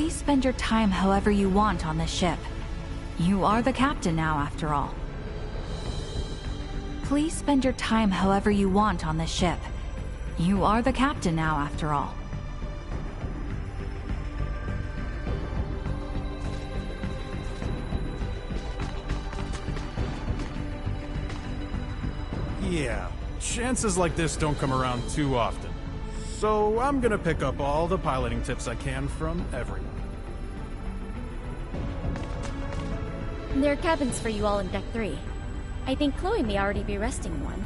Please spend your time however you want on this ship. You are the captain now, after all. Please spend your time however you want on this ship. You are the captain now, after all. Yeah, chances like this don't come around too often. So I'm gonna pick up all the piloting tips I can from everyone. There are cabins for you all in Deck 3. I think Chloe may already be resting in one.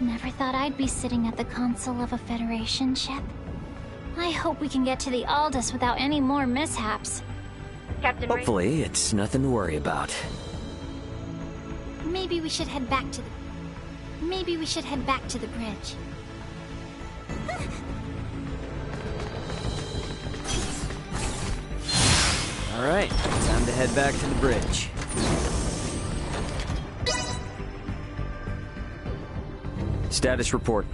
Never thought I'd be sitting at the console of a Federation ship. I hope we can get to the Aldous without any more mishaps. Captain Ray. Hopefully, it's nothing to worry about. Maybe we should head back to the bridge. Alright, time to head back to the bridge. Status report.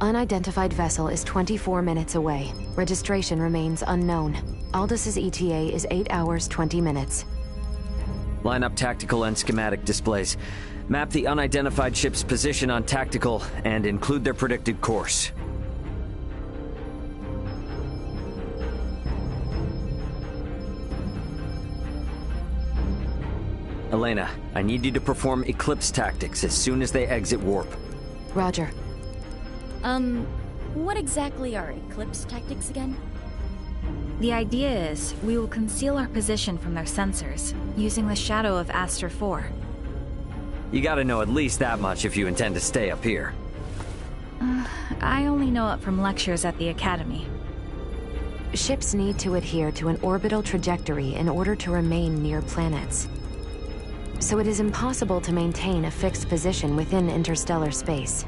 Unidentified vessel is 24 minutes away. Registration remains unknown. Aldous' ETA is 8 hours, 20 minutes. Line up tactical and schematic displays. Map the unidentified ship's position on tactical and include their predicted course. Elena, I need you to perform Eclipse tactics as soon as they exit warp. Roger. What exactly are Eclipse tactics again? The idea is, we will conceal our position from their sensors, using the shadow of Aster 4. You gotta know at least that much if you intend to stay up here. I only know it from lectures at the Academy. Ships need to adhere to an orbital trajectory in order to remain near planets. So it is impossible to maintain a fixed position within interstellar space.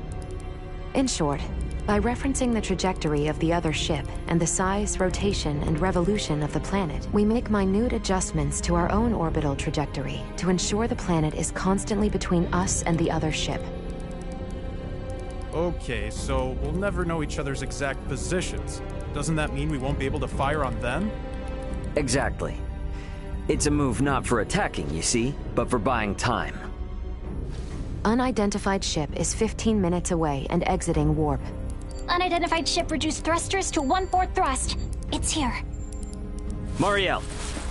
In short, by referencing the trajectory of the other ship and the size, rotation, and revolution of the planet, we make minute adjustments to our own orbital trajectory to ensure the planet is constantly between us and the other ship. Okay, so we'll never know each other's exact positions. Doesn't that mean we won't be able to fire on them? Exactly. It's a move not for attacking, you see, but for buying time. Unidentified ship is 15 minutes away and exiting warp. Unidentified ship reduced thrusters to 1/4 thrust. It's here. Mariel,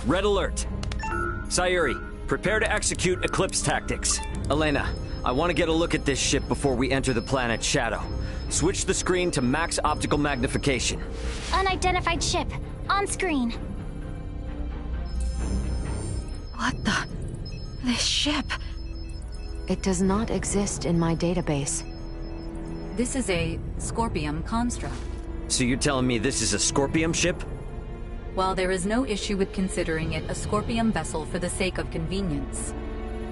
red alert. Sayuri, prepare to execute Eclipse tactics. Elena, I want to get a look at this ship before we enter the planet's shadow. Switch the screen to max optical magnification. Unidentified ship. On screen. What the? This ship? It does not exist in my database. This is a Scorpium construct. So you're telling me this is a Scorpium ship? While there is no issue with considering it a Scorpium vessel for the sake of convenience,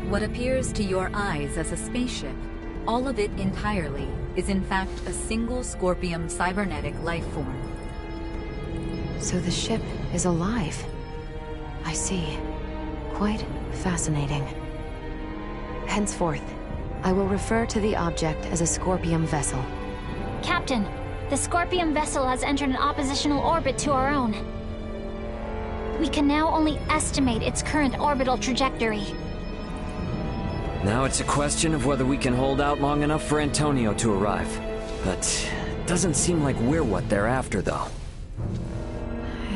what appears to your eyes as a spaceship, all of it entirely, is in fact a single Scorpium cybernetic life form. So the ship is alive. I see. Quite fascinating. Henceforth, I will refer to the object as a Scorpium vessel. Captain, The Scorpion vessel has entered an oppositional orbit to our own. We can now only estimate its current orbital trajectory. Now it's a question of whether we can hold out long enough for Antonio to arrive. But it doesn't seem like we're what they're after, though.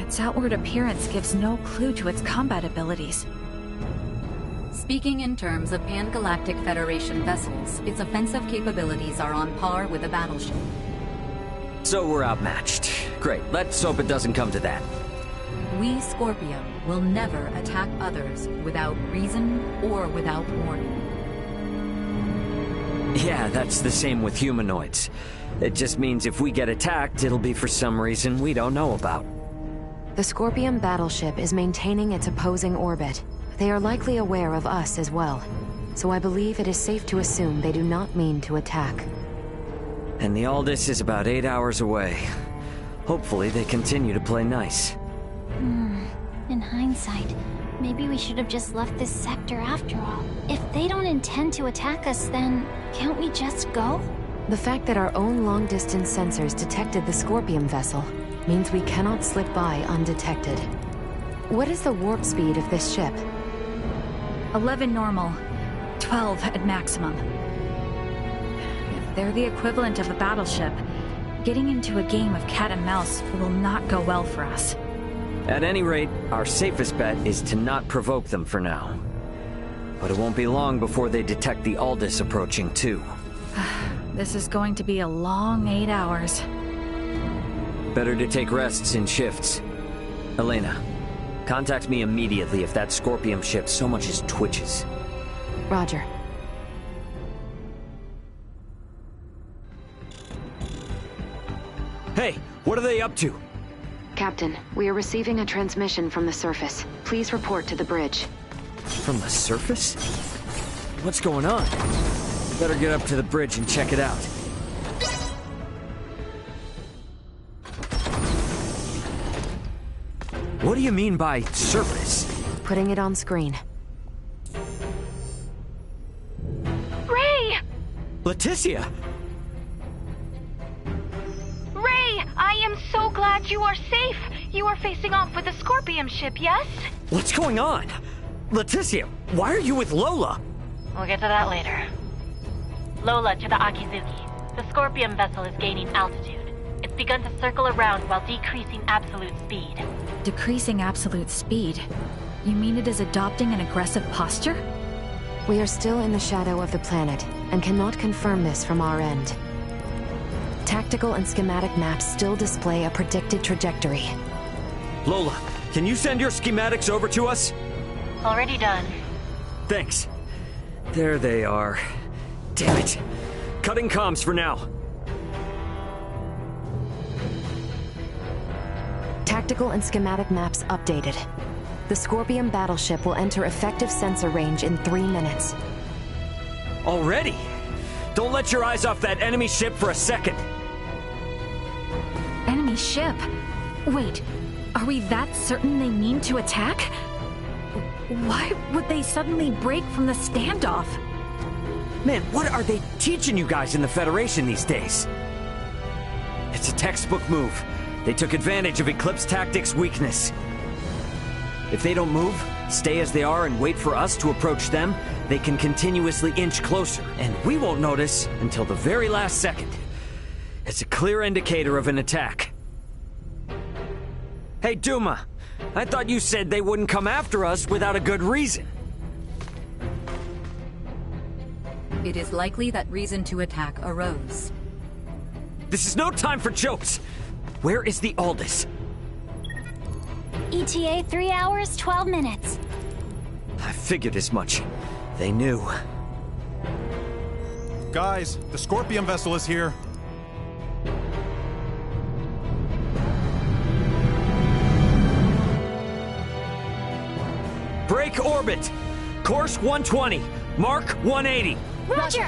Its outward appearance gives no clue to its combat abilities. Speaking in terms of Pan-Galactic Federation vessels, its offensive capabilities are on par with a battleship. So we're outmatched. Great, let's hope it doesn't come to that. We, Scorpium, will never attack others without reason or without warning. Yeah, that's the same with humanoids. It just means if we get attacked, it'll be for some reason we don't know about. The Scorpion battleship is maintaining its opposing orbit. They are likely aware of us as well. So I believe it is safe to assume they do not mean to attack. And the Aldous is about 8 hours away. Hopefully they continue to play nice. In hindsight, maybe we should have just left this sector after all. If they don't intend to attack us, then can't we just go? The fact that our own long-distance sensors detected the Scorpion vessel means we cannot slip by undetected. What is the warp speed of this ship? 11 normal, 12 at maximum. If they're the equivalent of a battleship, getting into a game of cat and mouse will not go well for us. At any rate, our safest bet is to not provoke them for now. But it won't be long before they detect the Aldous approaching, too. This is going to be a long 8 hours. Better to take rests in shifts. Elena, contact me immediately if that Scorpion ship so much as twitches. Roger. Hey, what are they up to? Captain, we are receiving a transmission from the surface. Please report to the bridge. From the surface? What's going on? Better get up to the bridge and check it out. What do you mean by surface? Putting it on screen. Ray! Leticia! Ray, I am so glad you are safe. You are facing off with the Scorpion ship, yes? What's going on? Leticia, why are you with Lola? We'll get to that later. Lola to the Akizuki. The Scorpion vessel is gaining altitude. It's begun to circle around while decreasing absolute speed. Decreasing absolute speed? You mean it is adopting an aggressive posture? We are still in the shadow of the planet, and cannot confirm this from our end. Tactical and schematic maps still display a predicted trajectory. Lola, can you send your schematics over to us? Already done. Thanks. There they are. Damn it. Cutting comms for now. Tactical and schematic maps updated. The Scorpion battleship will enter effective sensor range in 3 minutes. Already? Don't let your eyes off that enemy ship for a second. Enemy ship? Wait, are we that certain they mean to attack? Why would they suddenly break from the standoff? Man, what are they teaching you guys in the Federation these days? It's a textbook move. They took advantage of Eclipse Tactics' weakness. If they don't move, stay as they are and wait for us to approach them, they can continuously inch closer, and we won't notice until the very last second. It's a clear indicator of an attack. Hey, Duma, I thought you said they wouldn't come after us without a good reason. It is likely that reason to attack arose. This is no time for jokes! Where is the Aldous? ETA 3 hours, 12 minutes. I figured as much. They knew. Guys, the Scorpion vessel is here. Break orbit! Course 120, mark 180. Roger!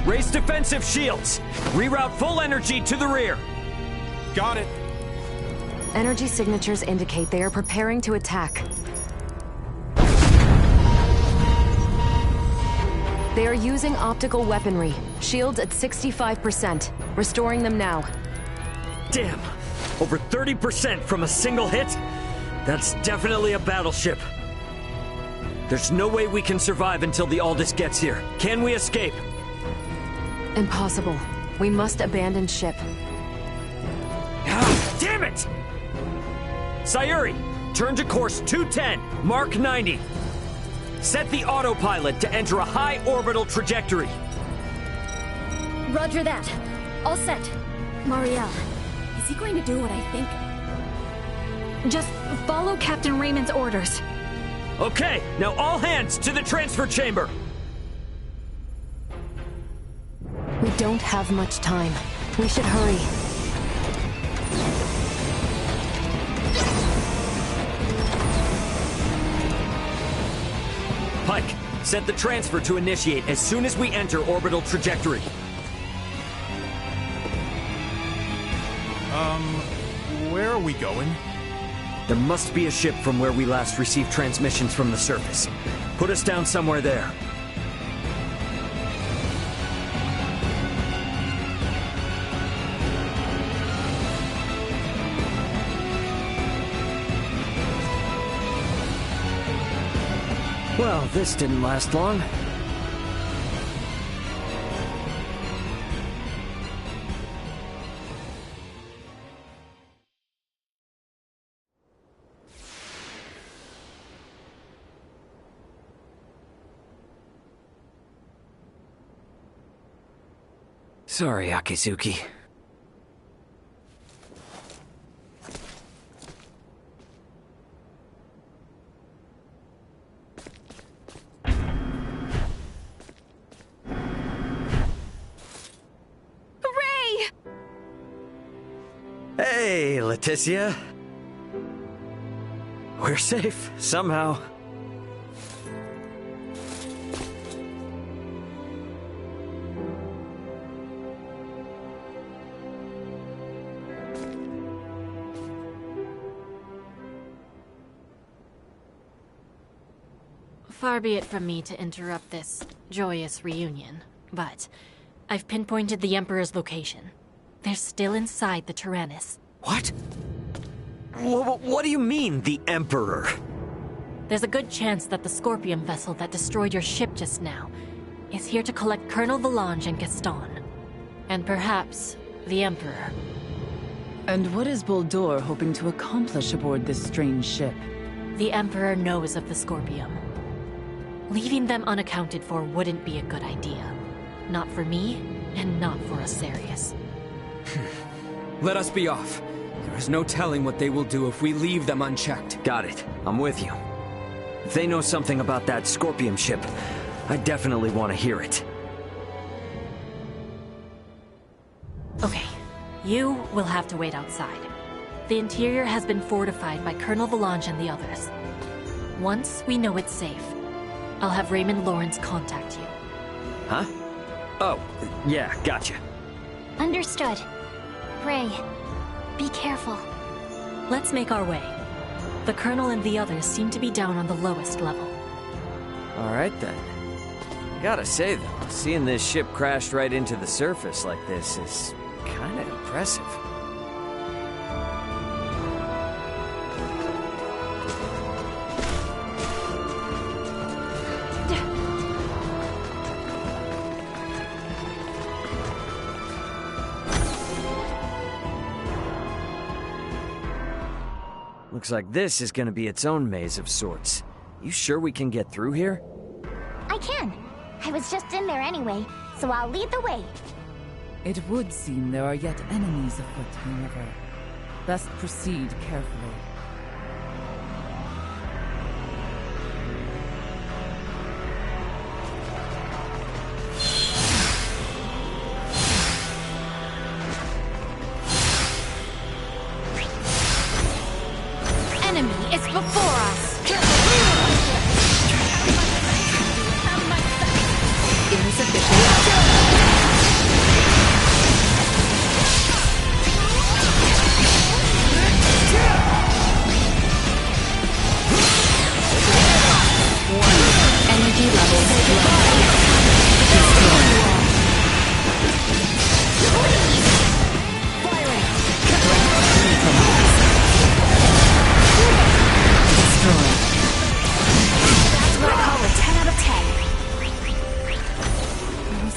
Raise defensive shields. Reroute full energy to the rear. Got it. Energy signatures indicate they are preparing to attack. They are using optical weaponry. Shields at 65%. Restoring them now. Damn! Over 30% from a single hit? That's definitely a battleship. There's no way we can survive until the Aldous gets here. Can we escape? Impossible. We must abandon ship. Ah, damn it! Sayuri, turn to course 210, Mark 90. Set the autopilot to enter a high orbital trajectory. Roger that. All set. Marielle, is he going to do what I think? Just follow Captain Raymond's orders. Okay, now all hands to the transfer chamber. We don't have much time. We should hurry. Pike, set the transfer to initiate as soon as we enter orbital trajectory. Where are we going? There must be a ship from where we last received transmissions from the surface. Put us down somewhere there. Well, this didn't last long. Sorry, Akizuki. Hey, Leticia. We're safe, somehow. Far be it from me to interrupt this joyous reunion, but I've pinpointed the Emperor's location. They're still inside the Tyrannus. What? What do you mean, the Emperor? There's a good chance that the Scorpion vessel that destroyed your ship just now is here to collect Colonel Valange and Gaston. And perhaps the Emperor. And what is Boldur hoping to accomplish aboard this strange ship? The Emperor knows of the Scorpion. Leaving them unaccounted for wouldn't be a good idea. Not for me, and not for Asarius. Let us be off. There is no telling what they will do if we leave them unchecked. Got it. I'm with you. If they know something about that Scorpion ship, I definitely want to hear it. Okay, you will have to wait outside. The interior has been fortified by Colonel Valange and the others. Once we know it's safe, I'll have Raymond Lawrence contact you. Huh? Oh, yeah, gotcha. Understood. Ray, be careful. Let's make our way. The Colonel and the others seem to be down on the lowest level. Alright then. Gotta say though, seeing this ship crashed right into the surface like this is kinda impressive. Looks like this is gonna be its own maze of sorts. You sure we can get through here? I can. I was just in there anyway, so I'll lead the way. It would seem there are yet enemies afoot, however. Best proceed carefully. Enemy is before us!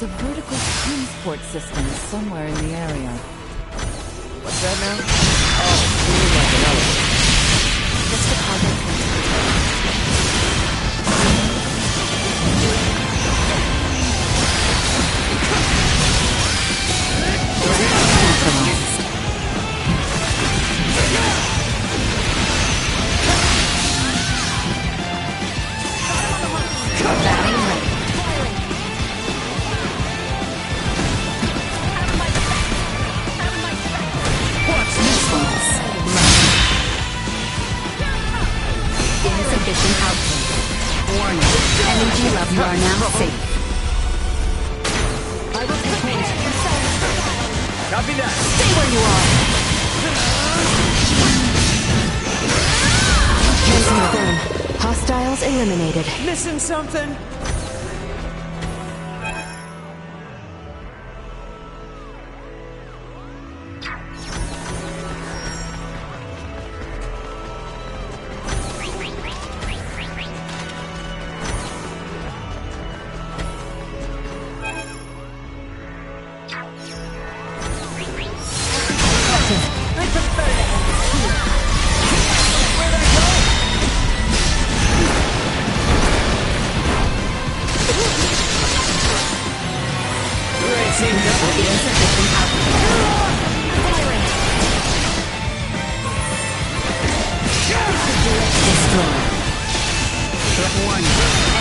There's a vertical transport system somewhere in the area. What's that now? Oh, you mean like an elevator. Just a cargo transport. Insufficient output. Warning. Energy levels are now safe. Copy that. Stay where you are. Hands on the phone. Hostiles eliminated. Missing something?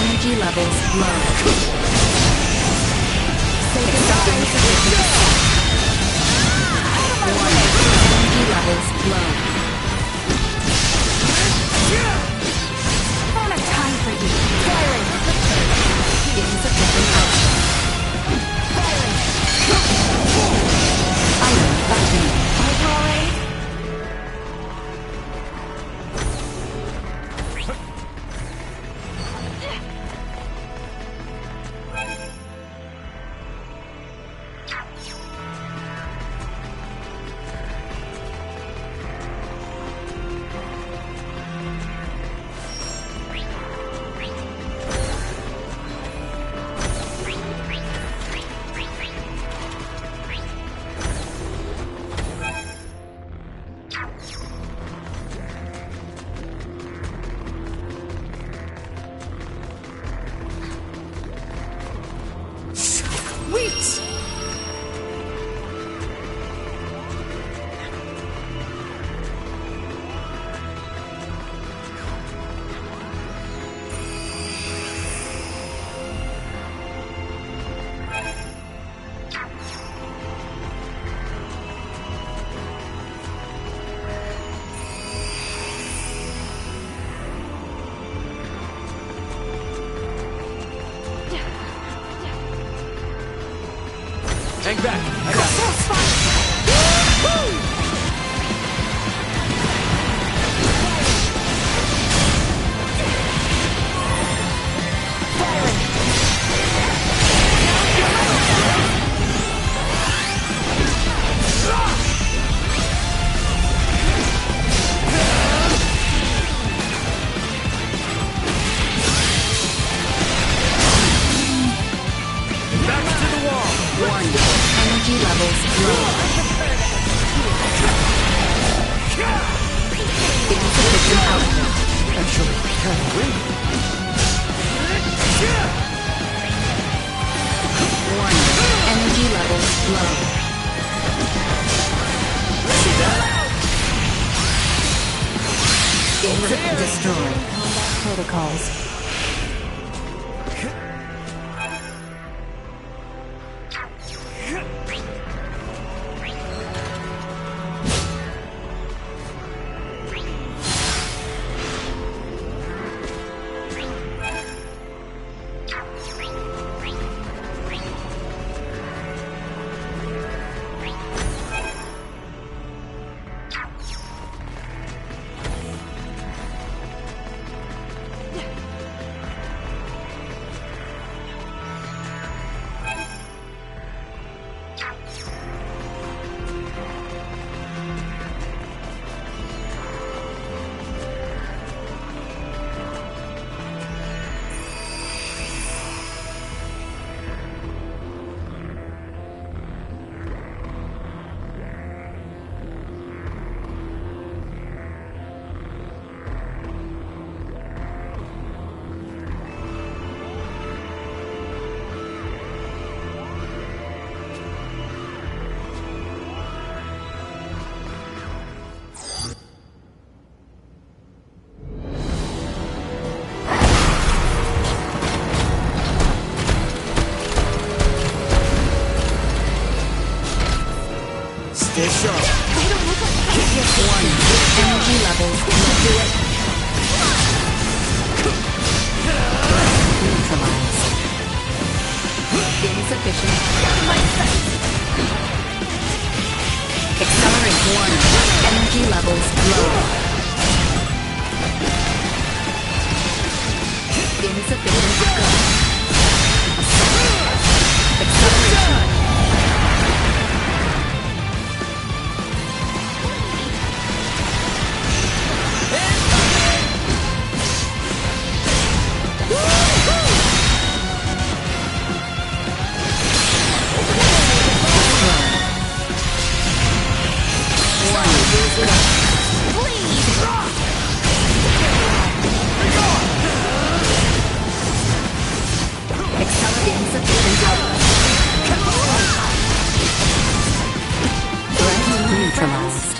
Energy levels low. Energy levels low. I don't have time for you. Insufficient output. Item activated. Hang back. I got Energy levels low. Insufficient output. actually kind of weak. Warning. Energy levels low. See that? Destroyed. Protocols. Bishop. Energy levels neutralized. Insufficient. Accelerate. Warning. Energy levels low. Insufficient. Acceleration. Neutralized.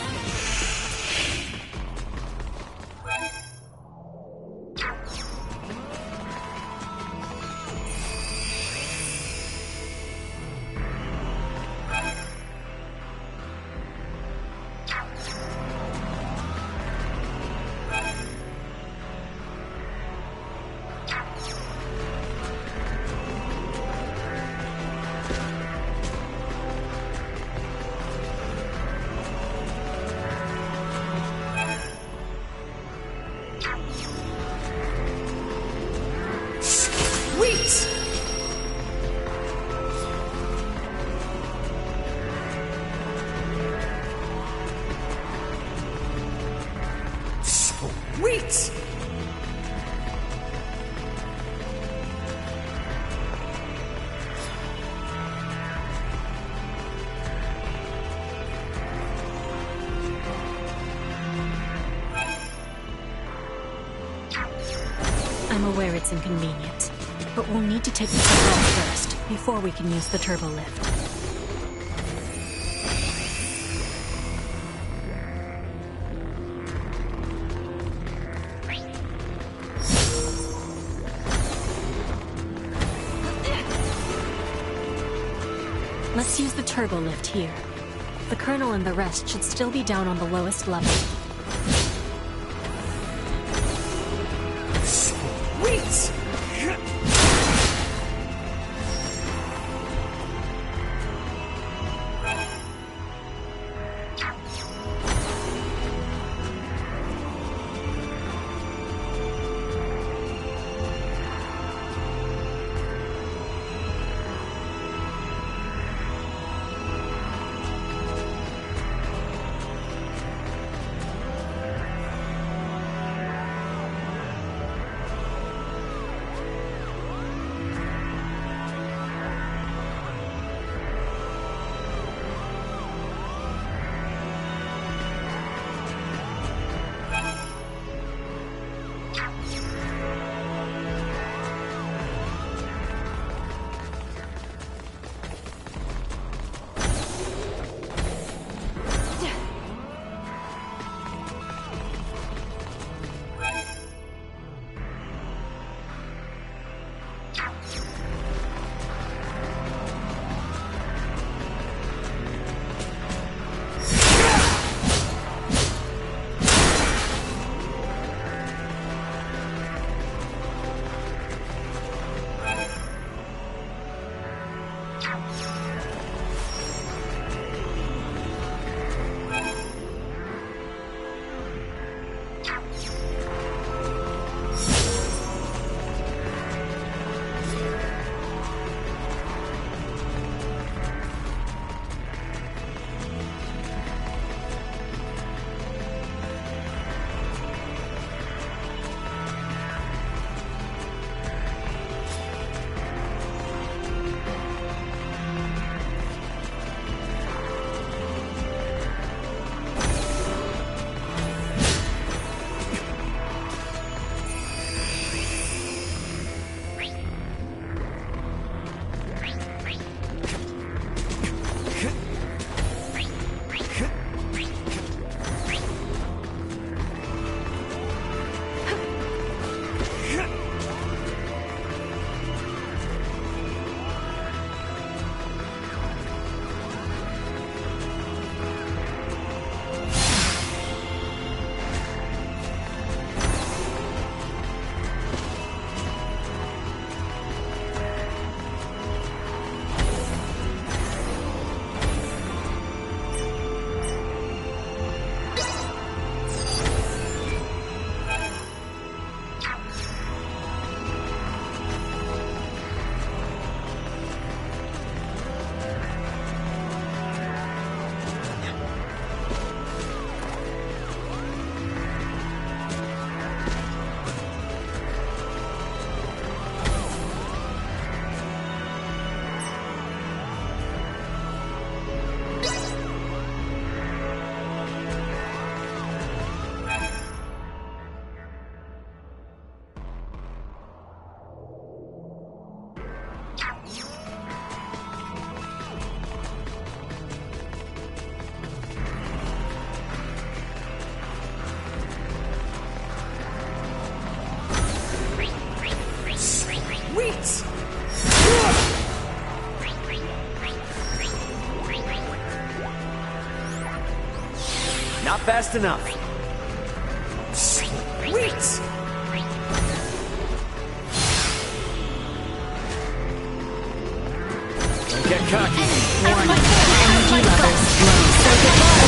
Sweet! I'm aware it's inconvenient, but we'll need to take the turbo first, before we can use the turbo lift. Let's use the turbo lift here. The Colonel and the rest should still be down on the lowest level. Sweet! Sweet! Not fast enough. Sweet! Don't get cocky. Warning. Energy levels low. So goodbye.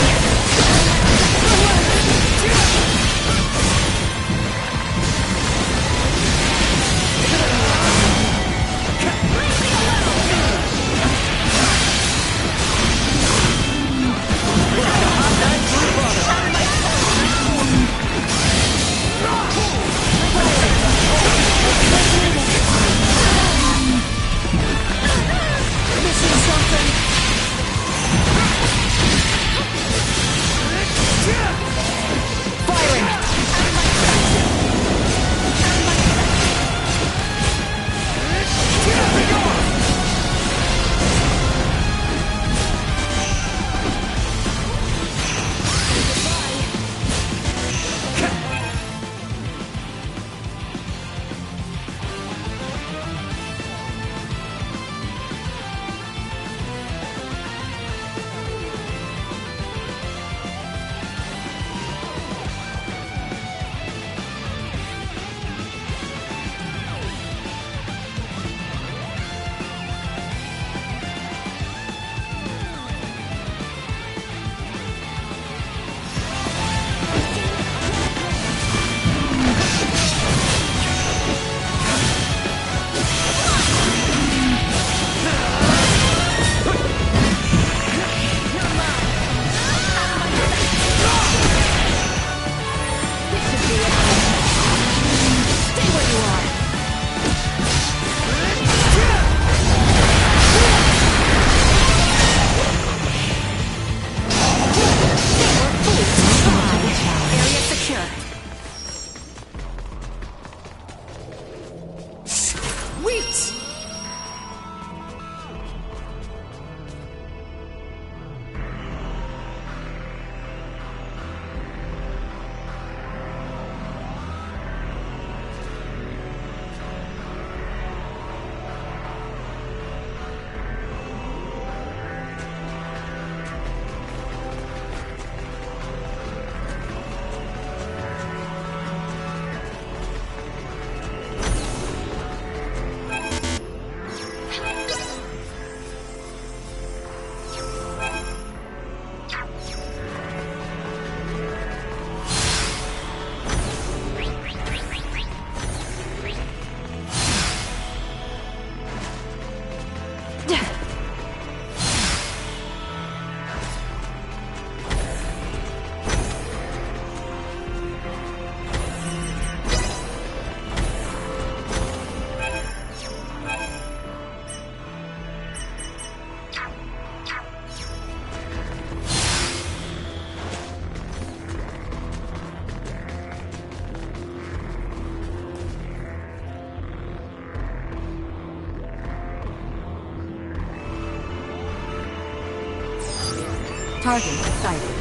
Target sighted.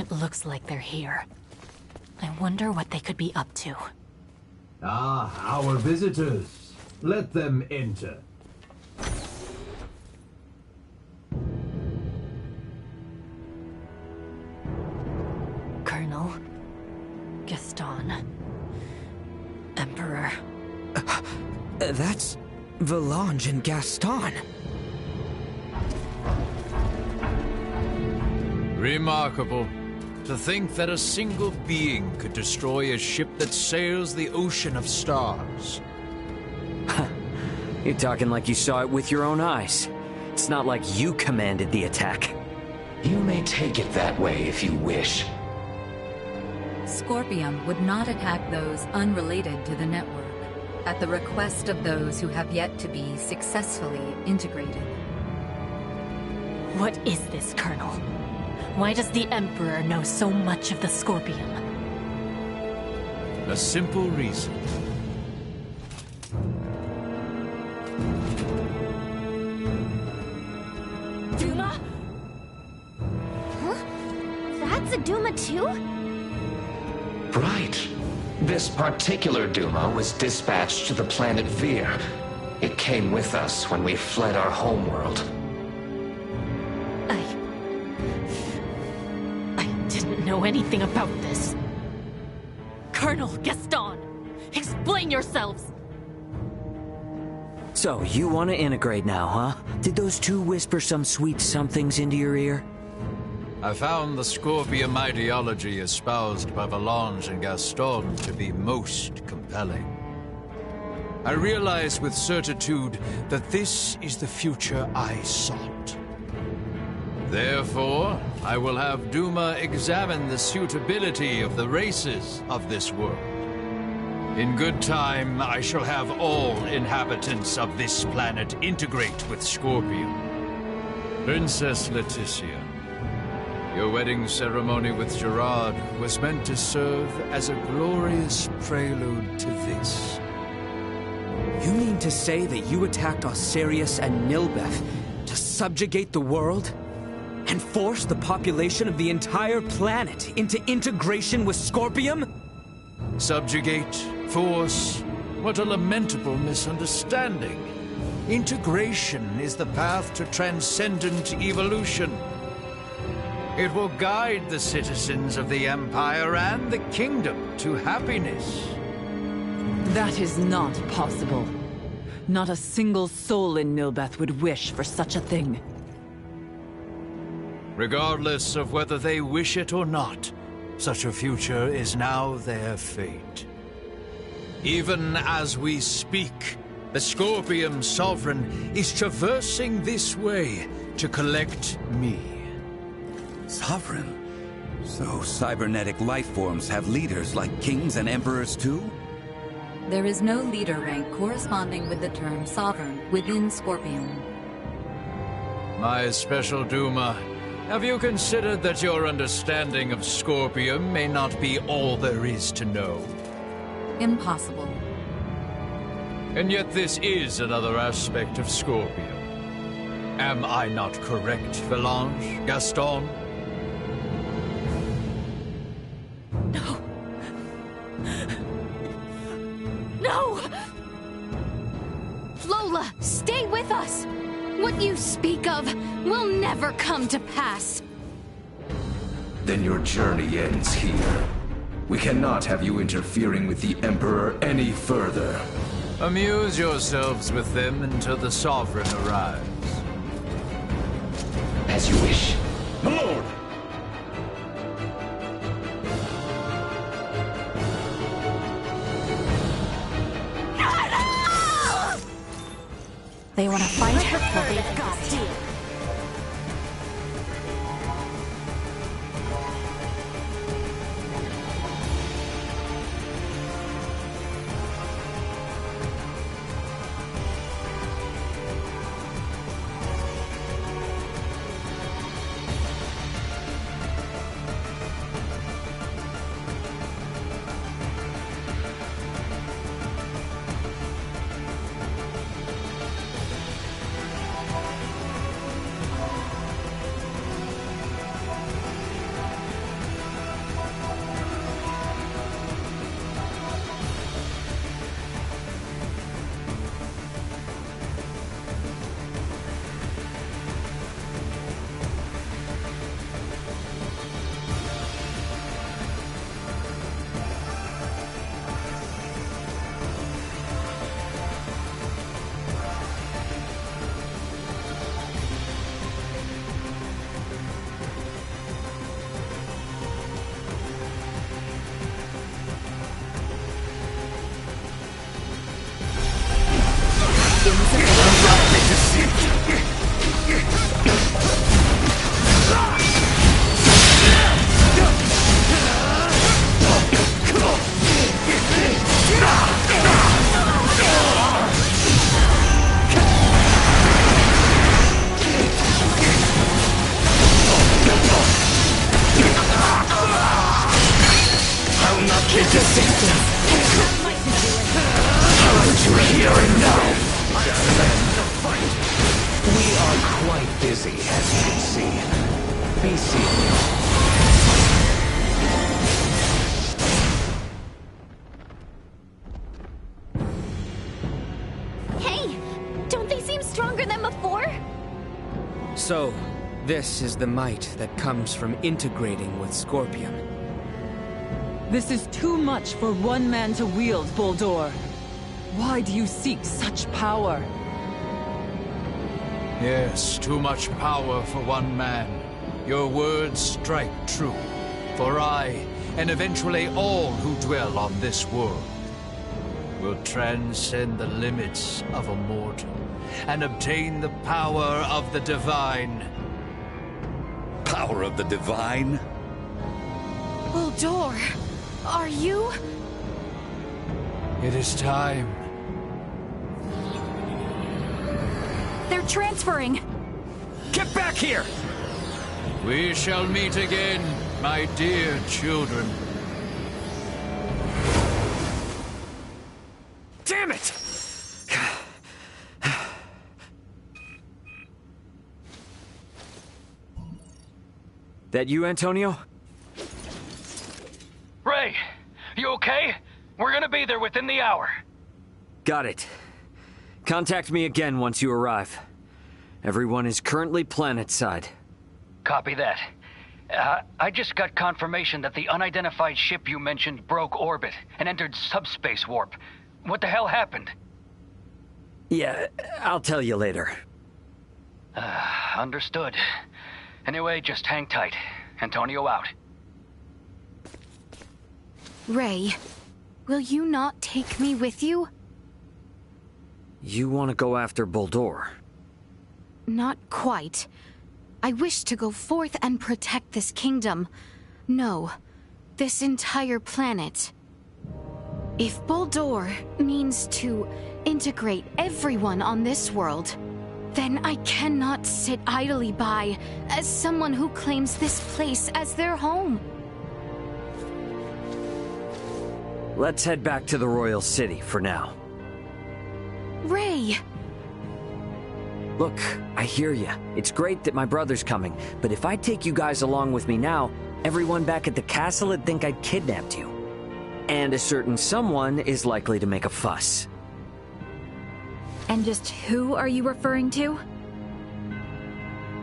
It looks like they're here. I wonder what they could be up to. Ah, our visitors. Let them enter. Colonel. Gaston. Emperor. That's Valange and Gaston. Remarkable. To think that a single being could destroy a ship that sails the ocean of stars. You're talking like you saw it with your own eyes. It's not like you commanded the attack. You may take it that way if you wish. Scorpium would not attack those unrelated to the network, at the request of those who have yet to be successfully integrated. What is this, Colonel? Why does the Emperor know so much of the Scorpium? A simple reason. Duma? Huh? That's a Duma too? Right. This particular Duma was dispatched to the planet Vir. It came with us when we fled our homeworld. I didn't know anything about this. Colonel Gaston, explain yourselves! So, you want to integrate now, huh? Did those two whisper some sweet somethings into your ear? I found the Scorpium ideology espoused by Valange and Gaston to be most compelling. I realized with certitude that this is the future I sought. Therefore, I will have Duma examine the suitability of the races of this world. In good time, I shall have all inhabitants of this planet integrate with Scorpium. Princess Leticia, your wedding ceremony with Gerard was meant to serve as a glorious prelude to this. You mean to say that you attacked Osirius and Nilbeth to subjugate the world? And force the population of the entire planet into integration with Scorpium? Subjugate, force, what a lamentable misunderstanding. Integration is the path to transcendent evolution. It will guide the citizens of the Empire and the Kingdom to happiness. That is not possible. Not a single soul in Nilbeth would wish for such a thing. Regardless of whether they wish it or not, such a future is now their fate. Even as we speak, the Scorpium Sovereign is traversing this way to collect me. Sovereign? So cybernetic life forms have leaders like kings and emperors too? There is no leader rank corresponding with the term Sovereign within Scorpium. My special Duma, have you considered that your understanding of Scorpium may not be all there is to know? Impossible. And yet this is another aspect of Scorpium. Am I not correct, Valange, Gaston? No! No! Lola, stay with us! What you speak of will never come to pass. Then your journey ends here. We cannot have you interfering with the Emperor any further. Amuse yourselves with them until the Sovereign arrives. As you wish. My lord! They want to fight? Well, they've got to. So, this is the might that comes from integrating with Scorpion. This is too much for one man to wield, Bulldor. Why do you seek such power? Yes, too much power for one man. Your words strike true. For I, and eventually all who dwell on this world, will transcend the limits of a mortal and obtain the power of the divine. Power of the divine? Bulldor, are you? It is time. They're transferring! Get back here! We shall meet again, my dear children. Damn it! That you, Antonio? Ray, you okay? We're gonna be there within the hour. Got it. Contact me again once you arrive. Everyone is currently planet-side. Copy that. I just got confirmation that the unidentified ship you mentioned broke orbit and entered subspace warp. What the hell happened? Yeah, I'll tell you later. Understood. Anyway, just hang tight. Antonio out. Ray, will you not take me with you? You want to go after Bulldor? Not quite. I wish to go forth and protect this kingdom. No, this entire planet. If Bulldor means to integrate everyone on this world, then I cannot sit idly by as someone who claims this place as their home. Let's head back to the Royal City for now. Ray! Look, I hear ya. It's great that my brother's coming, but if I take you guys along with me now, everyone back at the castle would think I'd kidnapped you. And a certain someone is likely to make a fuss. And just who are you referring to?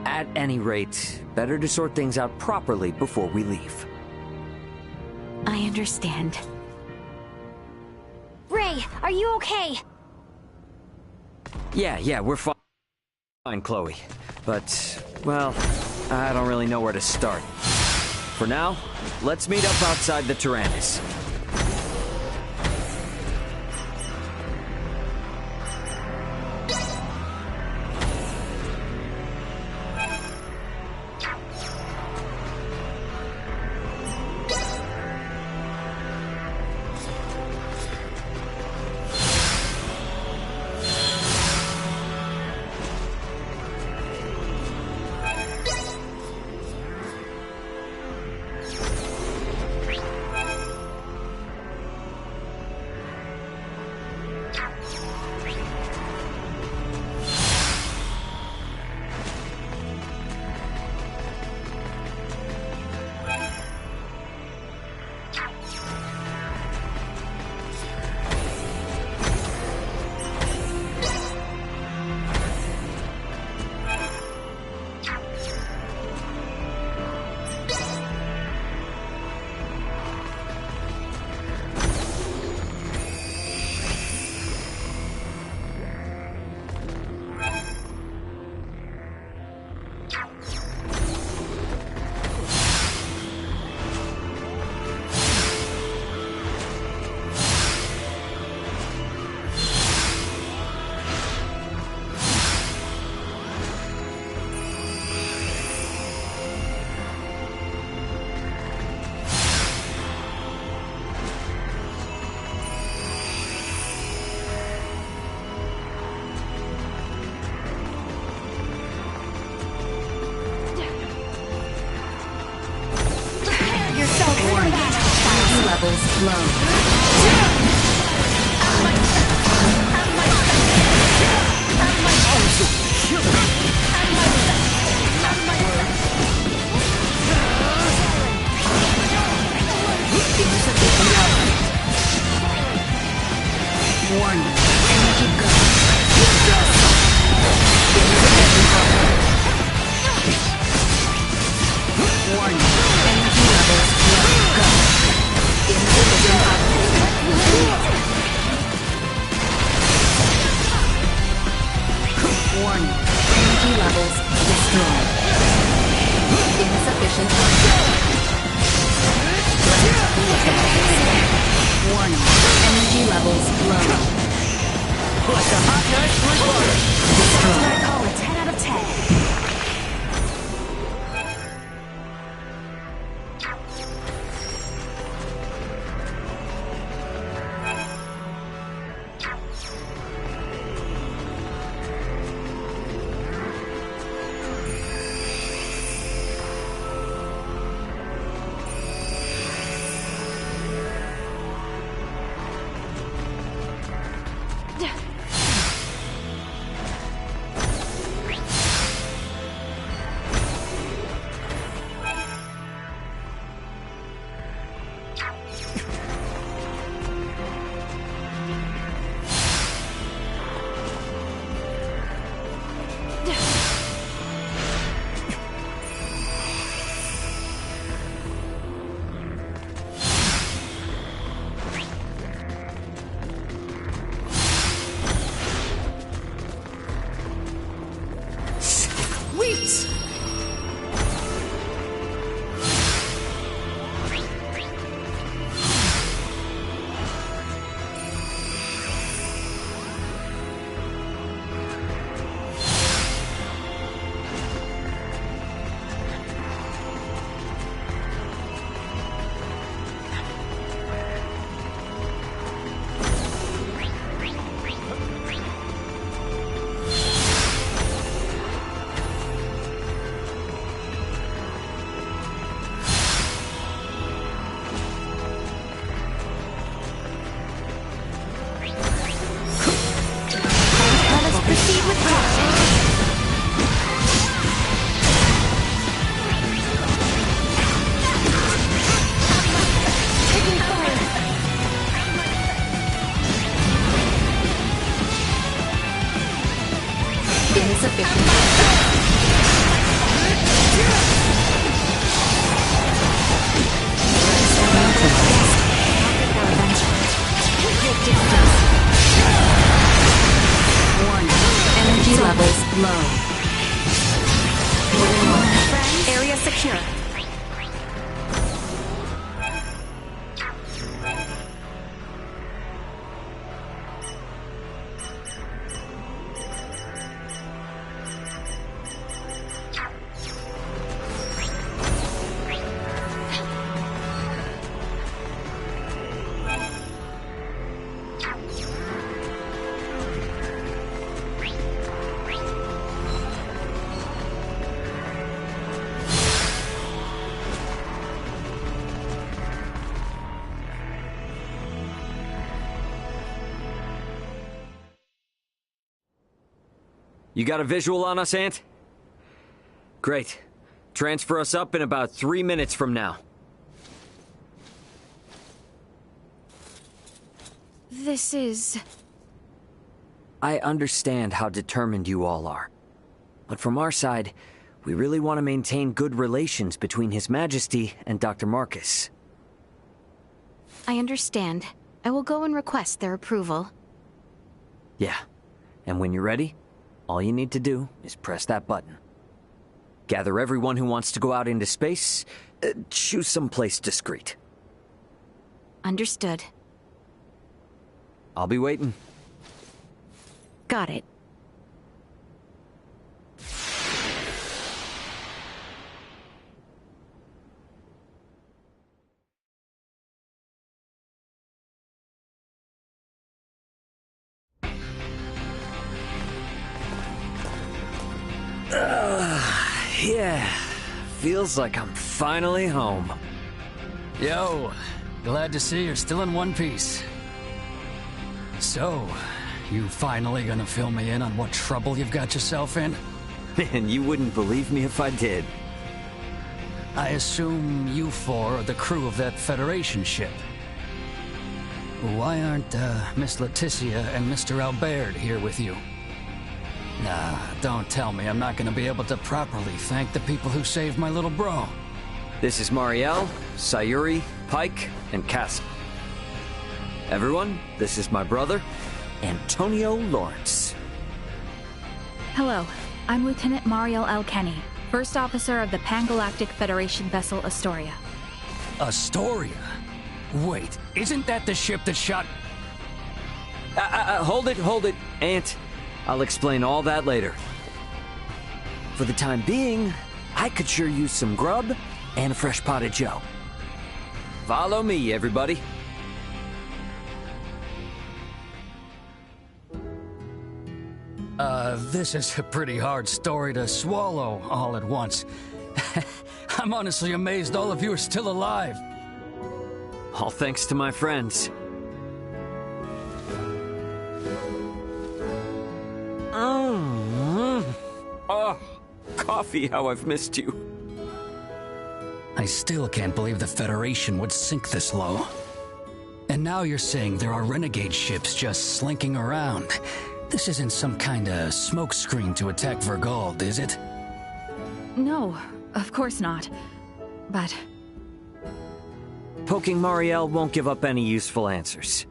At any rate, better to sort things out properly before we leave. I understand. Ray, are you okay? Yeah, we're fine, Chloe. But, well, I don't really know where to start. For now, let's meet up outside the Tyrannus. Levels low. Warning. Energy go. That's what I call a 10 out of 10. Energy levels low. Area secure. You got a visual on us, Ant? Great. Transfer us up in about 3 minutes from now. This is... I understand how determined you all are. But from our side, we really want to maintain good relations between His Majesty and Dr. Marcus. I understand. I will go and request their approval. Yeah. And when you're ready, all you need to do is press that button. Gather everyone who wants to go out into space. Choose someplace discreet. Understood. I'll be waiting. Got it. Yeah, feels like I'm finally home. Yo, glad to see you're still in one piece. So, you finally gonna fill me in on what trouble you've got yourself in? Man, you wouldn't believe me if I did. I assume you four are the crew of that Federation ship. Why aren't Miss Leticia and Mr. Albert here with you? Nah, don't tell me I'm not gonna be able to properly thank the people who saved my little bro. This is Marielle, Sayuri, Pike, and Cassie. Everyone, this is my brother, Antonio Lawrence. Hello, I'm Lieutenant Mariel L. Kenny, First Officer of the Pan-Galactic Federation vessel Astoria. Astoria? Wait, isn't that the ship that shot... Hold it, Ant. I'll explain all that later. For the time being, I could sure use some grub and a fresh pot of joe. Follow me, everybody. This is a pretty hard story to swallow all at once. I'm honestly amazed all of you are still alive. All thanks to my friends. Oh, coffee, how I've missed you. I still can't believe the Federation would sink this low. And now you're saying there are renegade ships just slinking around. This isn't some kind of smokescreen to attack Vergald, is it? No, of course not. But... Poking Marielle won't give up any useful answers.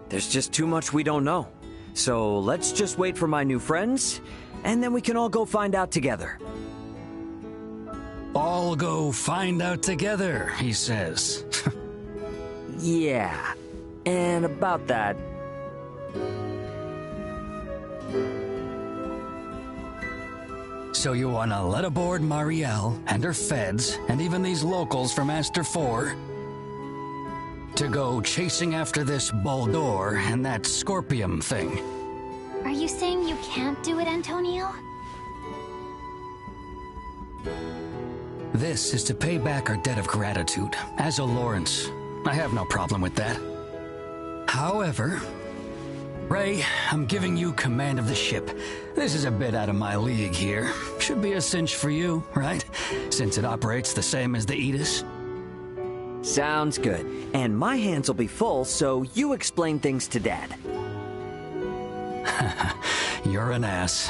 There's just too much we don't know. So let's just wait for my new friends, and then we can all go find out together. All go find out together, he says. Yeah, and about that... So you wanna let aboard Marielle and her feds, and even these locals from Aster 4, to go chasing after this Baldur and that Scorpium thing? Are you saying you can't do it, Antonio? This is to pay back our debt of gratitude, as a Lawrence. I have no problem with that. However, Ray, I'm giving you command of the ship. This is a bit out of my league here. Should be a cinch for you, right? Since it operates the same as the Aegis. Sounds good. And my hands will be full, so you explain things to Dad. You're an ass.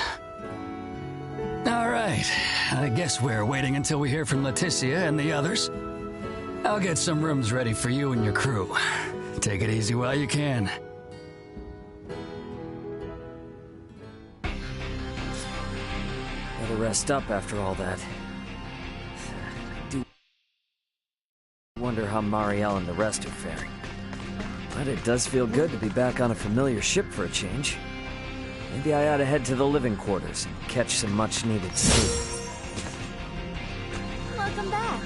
All right. I guess we're waiting until we hear from Leticia and the others. I'll get some rooms ready for you and your crew. Take it easy while you can. Better rest up after all that. I do wonder how Marielle and the rest are faring. But it does feel good to be back on a familiar ship for a change. Maybe I ought to head to the living quarters and catch some much-needed sleep. Welcome back.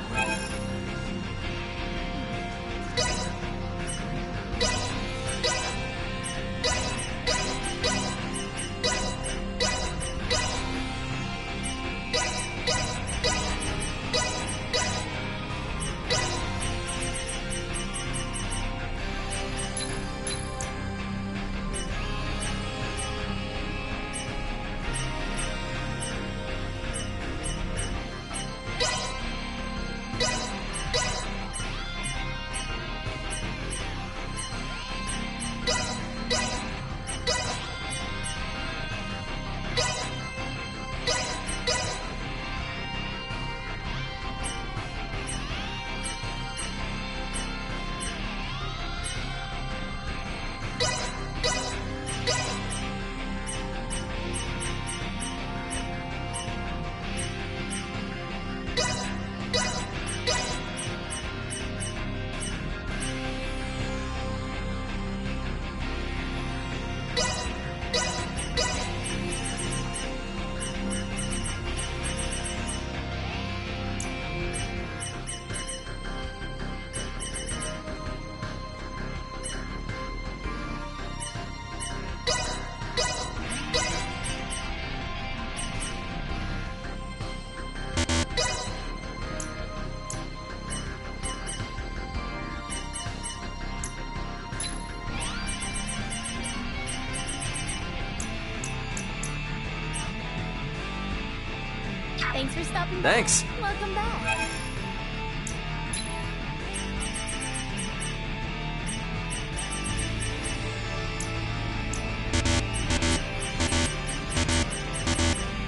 Thanks for stopping by. Thanks. Welcome back.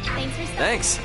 Thanks for stopping. Thanks.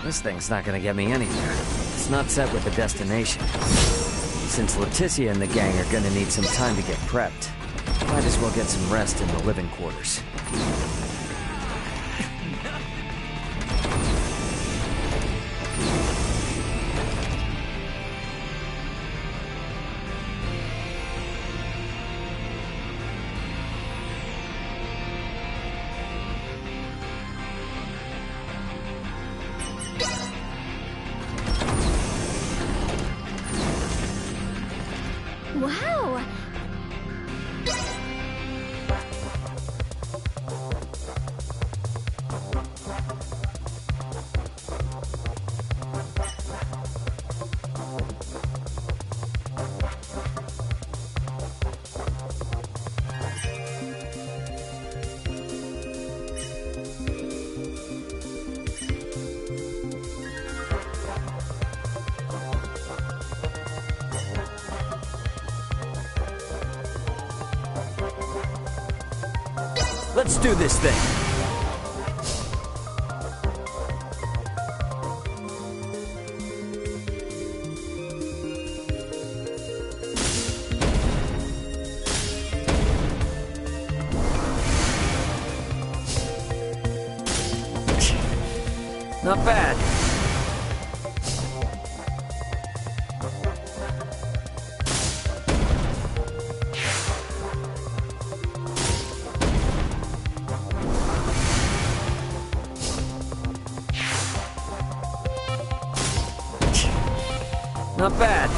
This thing's not gonna get me anywhere. It's not set with a destination. Since Leticia and the gang are gonna need some time to get prepped, might as well get some rest in the living quarters. Wow! Let's do this thing! Not bad. Not bad.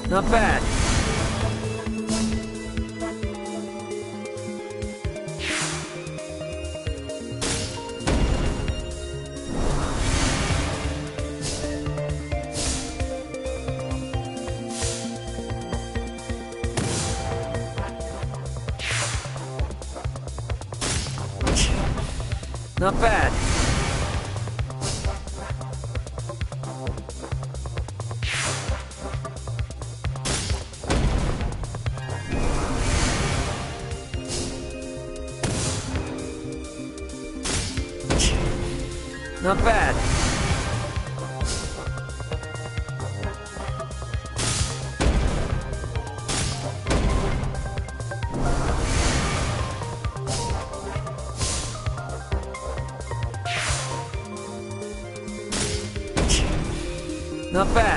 Not bad. Not bad. Not bad. Not bad.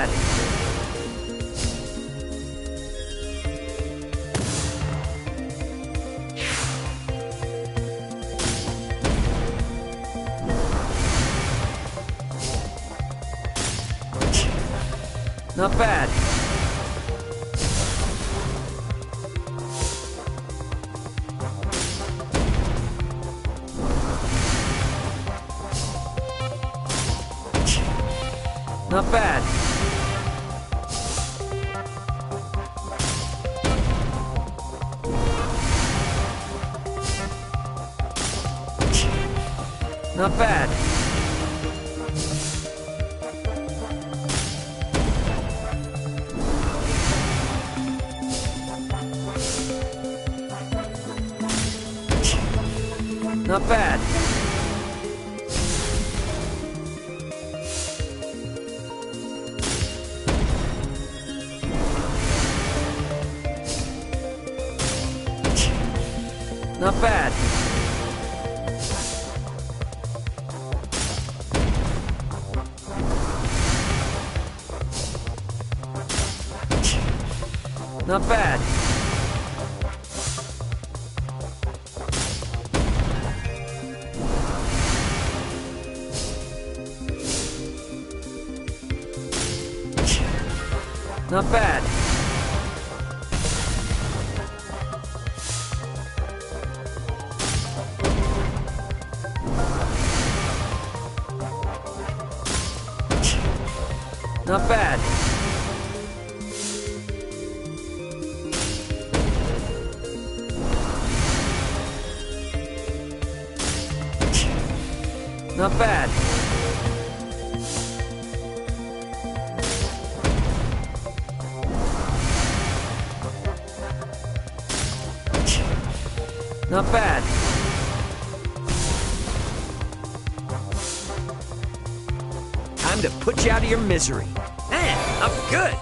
Not bad. Not bad. Not bad. Not bad. Not bad. Not bad. Not bad. Not bad. Not bad. Not bad. Time to put you out of your misery. Man, I'm good.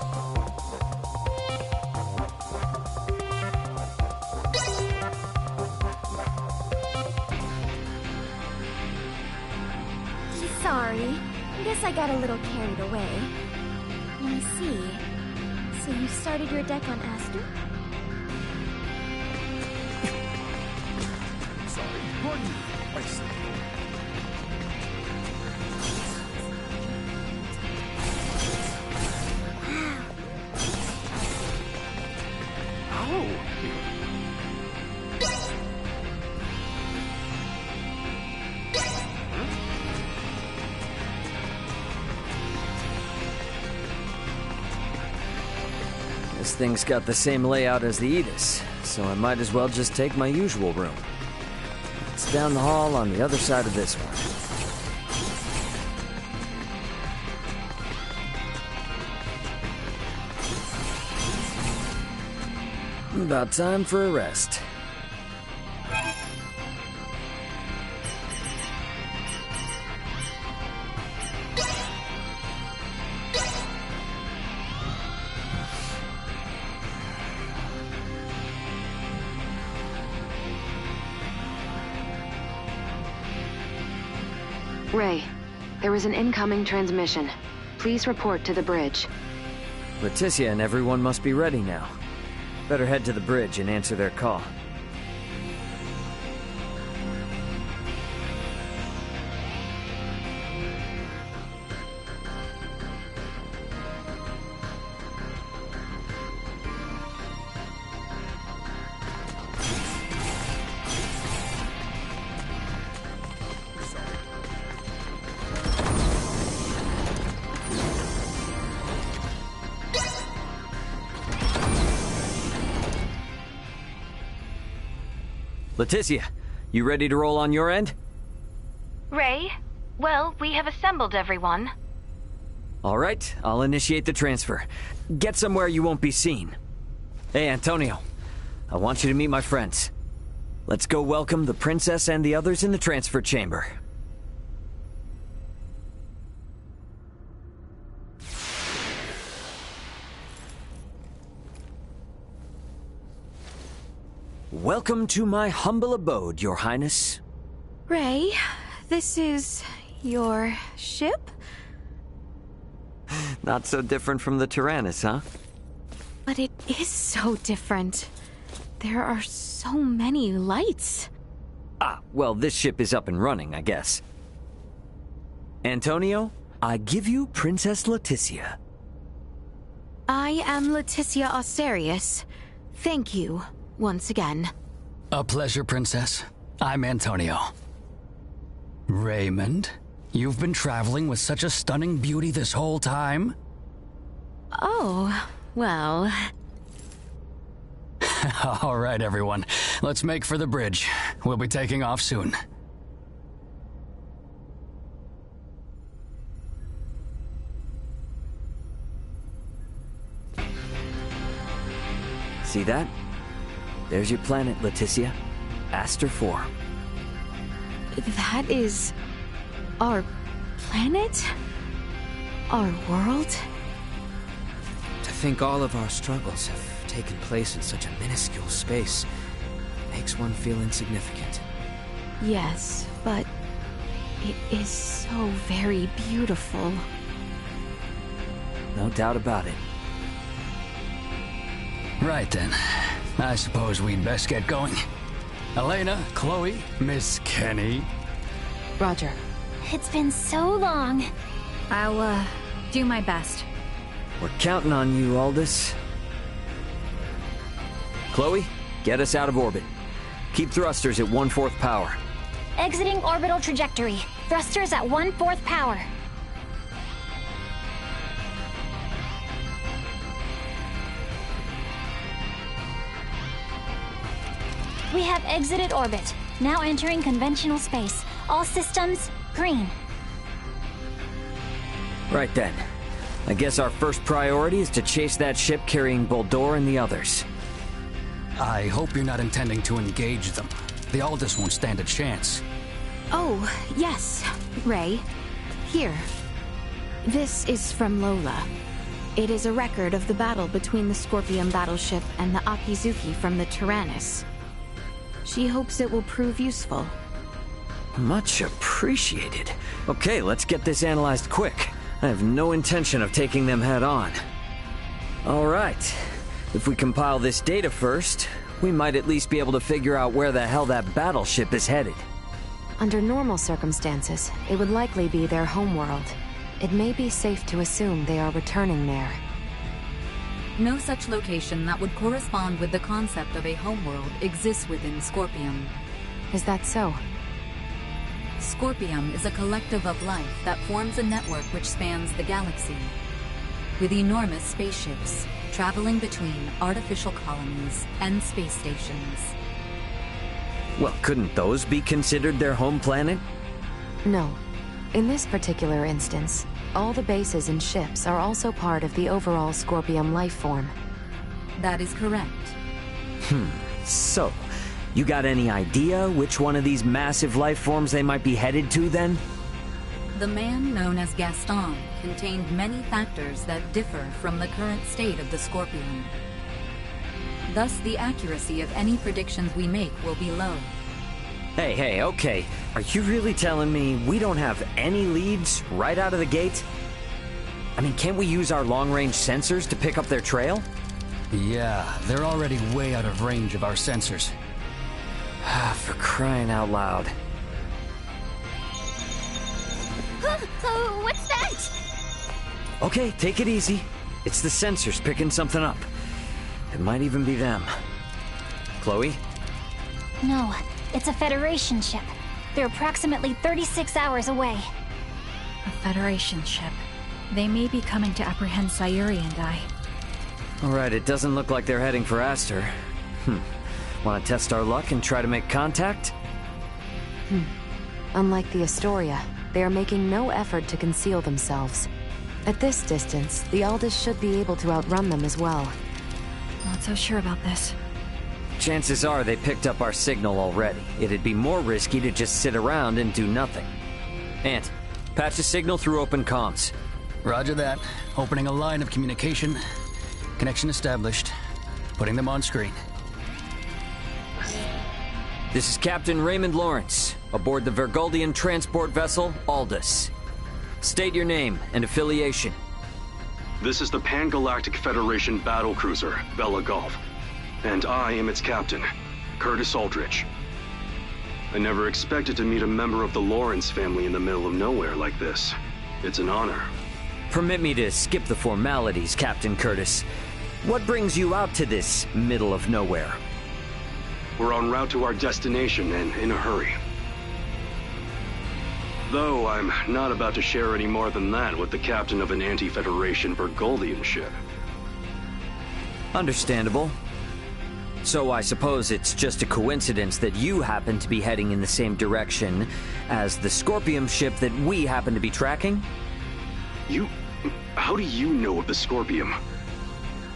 Sorry. Guess I got a little carried away. Let me see. So you started your deck on Aster? Sorry, pardon me. I see. Oh. This thing's got the same layout as the Aegis, so I might as well just take my usual room. It's down the hall on the other side of this one. About time for a rest. Ray, there is an incoming transmission. Please report to the bridge. Leticia and everyone must be ready now. Better head to the bridge and answer their call. Leticia, you ready to roll on your end? Ray? Well, we have assembled everyone. All right, I'll initiate the transfer. Get somewhere you won't be seen. Hey, Antonio. I want you to meet my friends. Let's go welcome the princess and the others in the transfer chamber. Welcome to my humble abode, Your Highness. Ray, this is your ship? Not so different from the Tyrannus, huh? But it is so different. There are so many lights. Ah, well, this ship is up and running, I guess. Antonio, I give you Princess Leticia. I am Leticia Asterius. Thank you, once again. A pleasure, Princess. I'm Antonio. Raymond, you've been traveling with such a stunning beauty this whole time? Oh, well... All right, everyone. Let's make for the bridge. We'll be taking off soon. See that? There's your planet, Leticia. Aster 4. That is... our planet? Our world? To think all of our struggles have taken place in such a minuscule space makes one feel insignificant. Yes, but it is so very beautiful. No doubt about it. Right then. I suppose we'd best get going. Elena, Chloe, Miss Kenny. Roger. It's been so long. I'll, do my best. We're counting on you, Aldous. Chloe, get us out of orbit. Keep thrusters at 1/4 power. Exiting orbital trajectory. Thrusters at 1/4 power. We have exited orbit. Now entering conventional space. All systems screen. Right then. I guess our first priority is to chase that ship carrying Boldore and the others. I hope you're not intending to engage them. The Aldous won't stand a chance. Oh, yes, Ray. Here. This is from Lola. It is a record of the battle between the Scorpion battleship and the Akizuki from the Tyrannus. She hopes it will prove useful. Much appreciated. Okay, let's get this analyzed quick. I have no intention of taking them head on. All right. If we compile this data first, we might at least be able to figure out where the hell that battleship is headed. Under normal circumstances, it would likely be their homeworld. It may be safe to assume they are returning there. No such location that would correspond with the concept of a homeworld exists within Scorpium. Is that so? Scorpium is a collective of life that forms a network which spans the galaxy, with enormous spaceships traveling between artificial colonies and space stations. Well, couldn't those be considered their home planet? No. In this particular instance, all the bases and ships are also part of the overall Scorpium life form. That is correct. So, you got any idea which one of these massive life forms they might be headed to, then? The man known as Gaston contained many factors that differ from the current state of the Scorpion. Thus, the accuracy of any predictions we make will be low. Hey, okay. Are you really telling me we don't have any leads right out of the gate? I mean, can't we use our long-range sensors to pick up their trail? Yeah, they're already way out of range of our sensors. For crying out loud. What's that? Okay, take it easy. It's the sensors picking something up. It might even be them. Chloe? No, it's a Federation ship. They're approximately 36 hours away. A Federation ship. They may be coming to apprehend Sayuri and I. Alright, it doesn't look like they're heading for Aster. Want to test our luck and try to make contact? Unlike the Astoria, they are making no effort to conceal themselves. At this distance, the Aldous should be able to outrun them as well. Not so sure about this. Chances are they picked up our signal already. It'd be more risky to just sit around and do nothing. Ant, patch the signal through open comms. Roger that. Opening a line of communication. Connection established. Putting them on screen. This is Captain Raymond Lawrence, aboard the Vergoldian transport vessel, Aldous. State your name and affiliation. This is the Pan-Galactic Federation battlecruiser, Bella Gulf, and I am its captain, Curtis Aldrich. I never expected to meet a member of the Lawrence family in the middle of nowhere like this. It's an honor. Permit me to skip the formalities, Captain Curtis. What brings you out to this middle of nowhere? We're en route to our destination and in a hurry. Though I'm not about to share any more than that with the captain of an anti-Federation Vergoldian ship. Understandable. So I suppose it's just a coincidence that you happen to be heading in the same direction as the Scorpium ship that we happen to be tracking? How do you know of the Scorpium?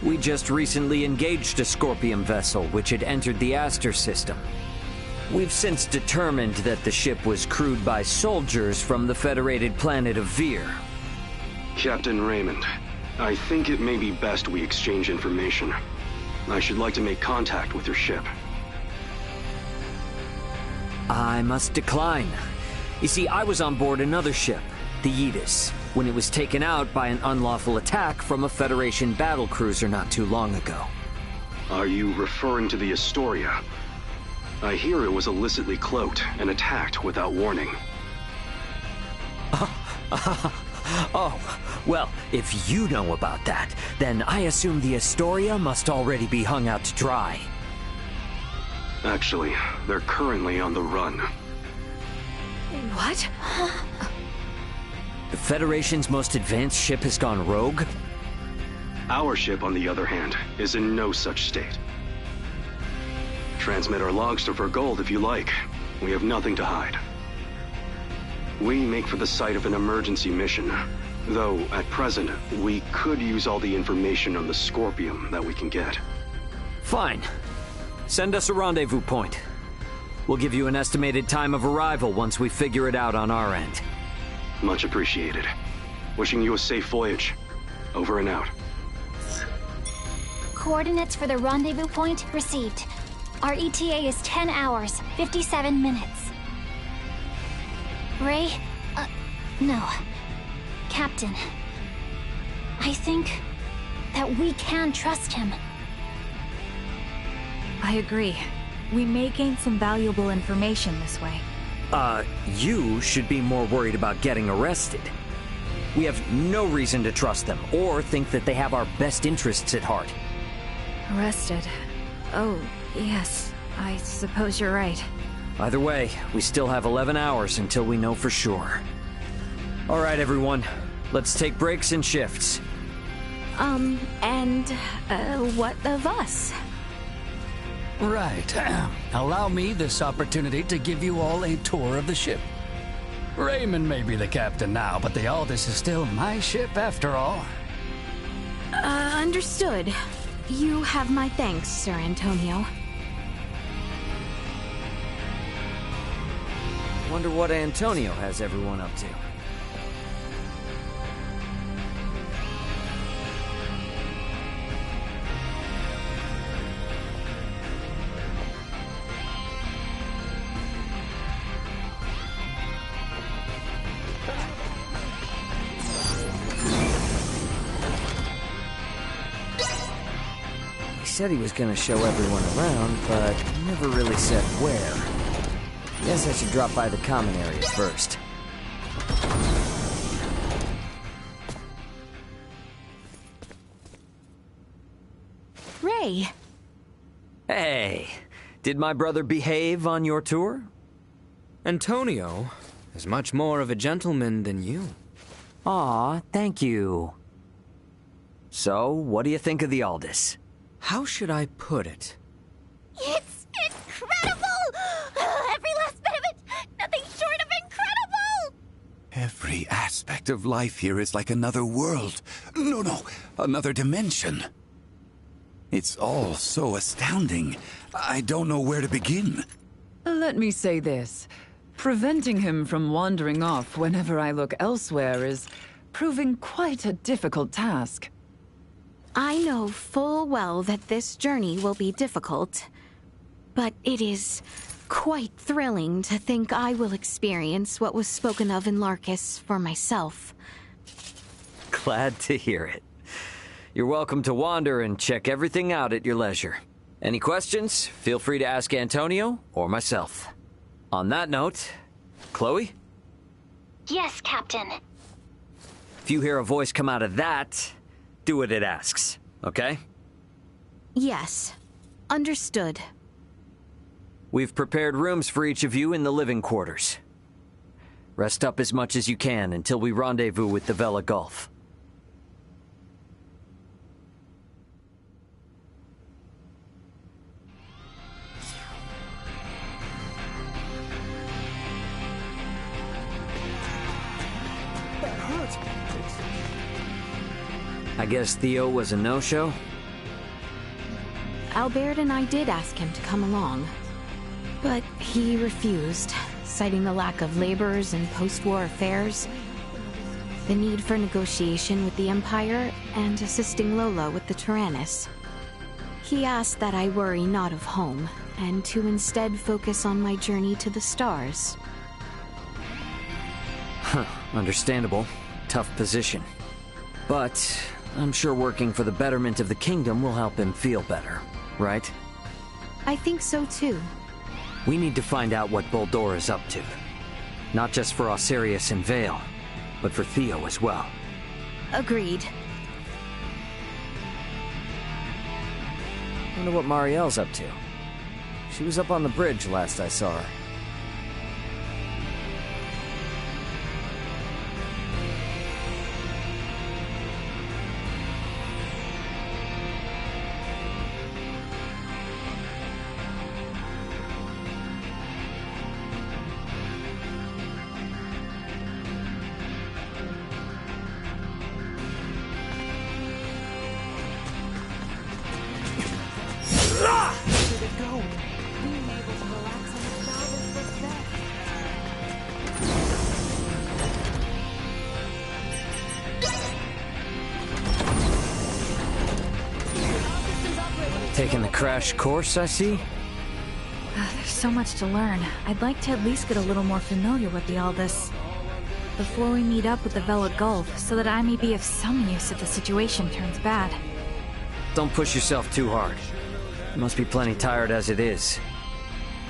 We just recently engaged a Scorpium vessel which had entered the Aster system. We've since determined that the ship was crewed by soldiers from the federated planet of Vir. Captain Raymond, I think it may be best we exchange information. I should like to make contact with your ship. I must decline. You see, I was on board another ship, the Aegis, when it was taken out by an unlawful attack from a Federation battlecruiser not too long ago. Are you referring to the Astoria? I hear it was illicitly cloaked and attacked without warning. Oh, well, if you know about that, then I assume the Astoria must already be hung out to dry. Actually, they're currently on the run. What? The Federation's most advanced ship has gone rogue? Our ship, on the other hand, is in no such state. Transmit our logs to Vergold if you like. We have nothing to hide. We make for the site of an emergency mission. Though, at present, we could use all the information on the Scorpium that we can get. Fine. Send us a rendezvous point. We'll give you an estimated time of arrival once we figure it out on our end. Much appreciated. Wishing you a safe voyage. Over and out. Coordinates for the rendezvous point received. Our ETA is 10 hours, 57 minutes. Ray? No. Captain. I think that we can trust him. I agree. We may gain some valuable information this way. You should be more worried about getting arrested. We have no reason to trust them, or think that they have our best interests at heart. Arrested? Oh, yes. I suppose you're right. Either way, we still have 11 hours until we know for sure. All right, everyone. Let's take breaks and shifts. What of us? Right. Allow me this opportunity to give you all a tour of the ship. Raymond may be the captain now, but the Aldous is still my ship after all. Understood. You have my thanks, Sir Antonio. Wonder what Antonio has everyone up to. He said he was gonna show everyone around, but never really said where. Guess I should drop by the common area first. Ray! Hey, did my brother behave on your tour? Antonio is much more of a gentleman than you. Aw, thank you. So, what do you think of the Aldous? How should I put it? It's incredible! Every last bit of it! Nothing short of incredible! Every aspect of life here is like another world. No, another dimension. It's all so astounding. I don't know where to begin. Let me say this. Preventing him from wandering off whenever I look elsewhere is proving quite a difficult task. I know full well that this journey will be difficult, but it is quite thrilling to think I will experience what was spoken of in Larkus for myself. Glad to hear it. You're welcome to wander and check everything out at your leisure. Any questions? Feel free to ask Antonio or myself. On that note, Chloe? Yes, Captain. If you hear a voice come out of that, do what it asks, okay? Yes. Understood. We've prepared rooms for each of you in the living quarters. Rest up as much as you can until we rendezvous with the Vela Gulf. I guess Theo was a no-show? Albert and I did ask him to come along, but he refused, citing the lack of laborers and post-war affairs, the need for negotiation with the Empire, and assisting Lola with the Tyrannus. He asked that I worry not of home, and to instead focus on my journey to the stars. Huh, understandable. Tough position. But I'm sure working for the betterment of the kingdom will help him feel better, right? I think so too. We need to find out what Boldore is up to. Not just for Osirius and Vale, but for Theo as well. Agreed. Wonder what Marielle's up to. She was up on the bridge last I saw her. Taking the crash course, I see? There's so much to learn. I'd like to at least get a little more familiar with the Aldous before we meet up with the Vela Gulf, so that I may be of some use if the situation turns bad. Don't push yourself too hard. You must be plenty tired as it is.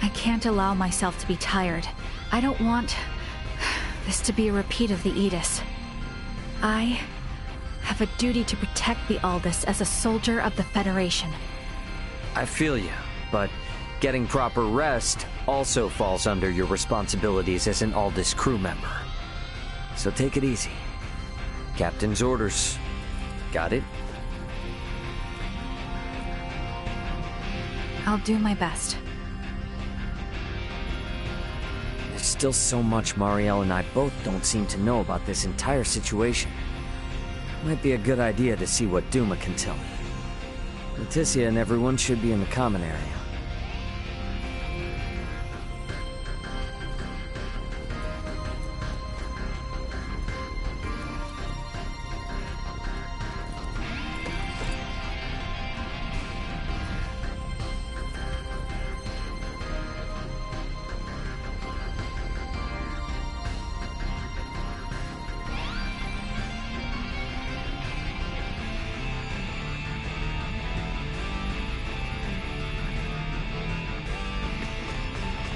I can't allow myself to be tired. I don't want this to be a repeat of the Aegis. I have a duty to protect the Aldous as a soldier of the Federation. I feel you, but getting proper rest also falls under your responsibilities as an Aldous crew member. So take it easy. Captain's orders. Got it? I'll do my best. There's still so much Marielle and I both don't seem to know about this entire situation. Might be a good idea to see what Duma can tell me. Leticia and everyone should be in the common area.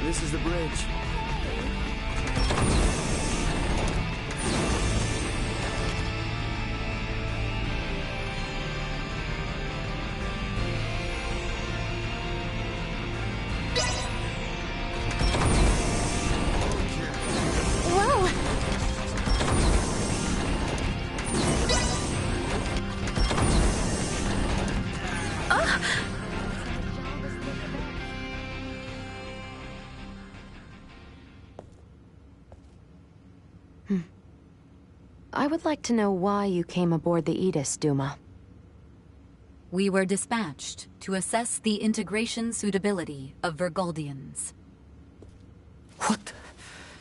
This is the bridge. Whoa! I would like to know why you came aboard the Aegis, Duma. We were dispatched to assess the integration suitability of Vergoldians. What?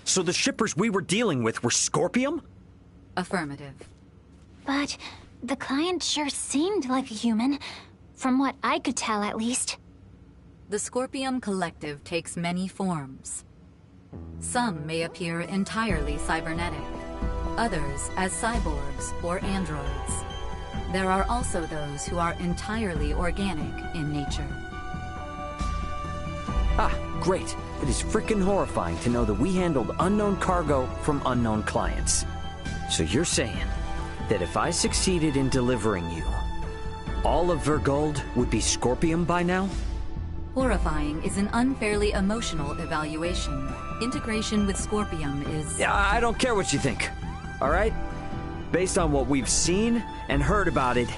So the shippers we were dealing with were Scorpium? Affirmative. But the client sure seemed like a human, from what I could tell at least. The Scorpium Collective takes many forms. Some may appear entirely cybernetic, others as cyborgs or androids. There are also those who are entirely organic in nature. Ah, great. It is frickin' horrifying to know that we handled unknown cargo from unknown clients. So you're saying that if I succeeded in delivering you, all of Vergold would be Scorpium by now? Horrifying is an unfairly emotional evaluation. Integration with Scorpium is... Yeah, I don't care what you think. All right? Based on what we've seen and heard about it,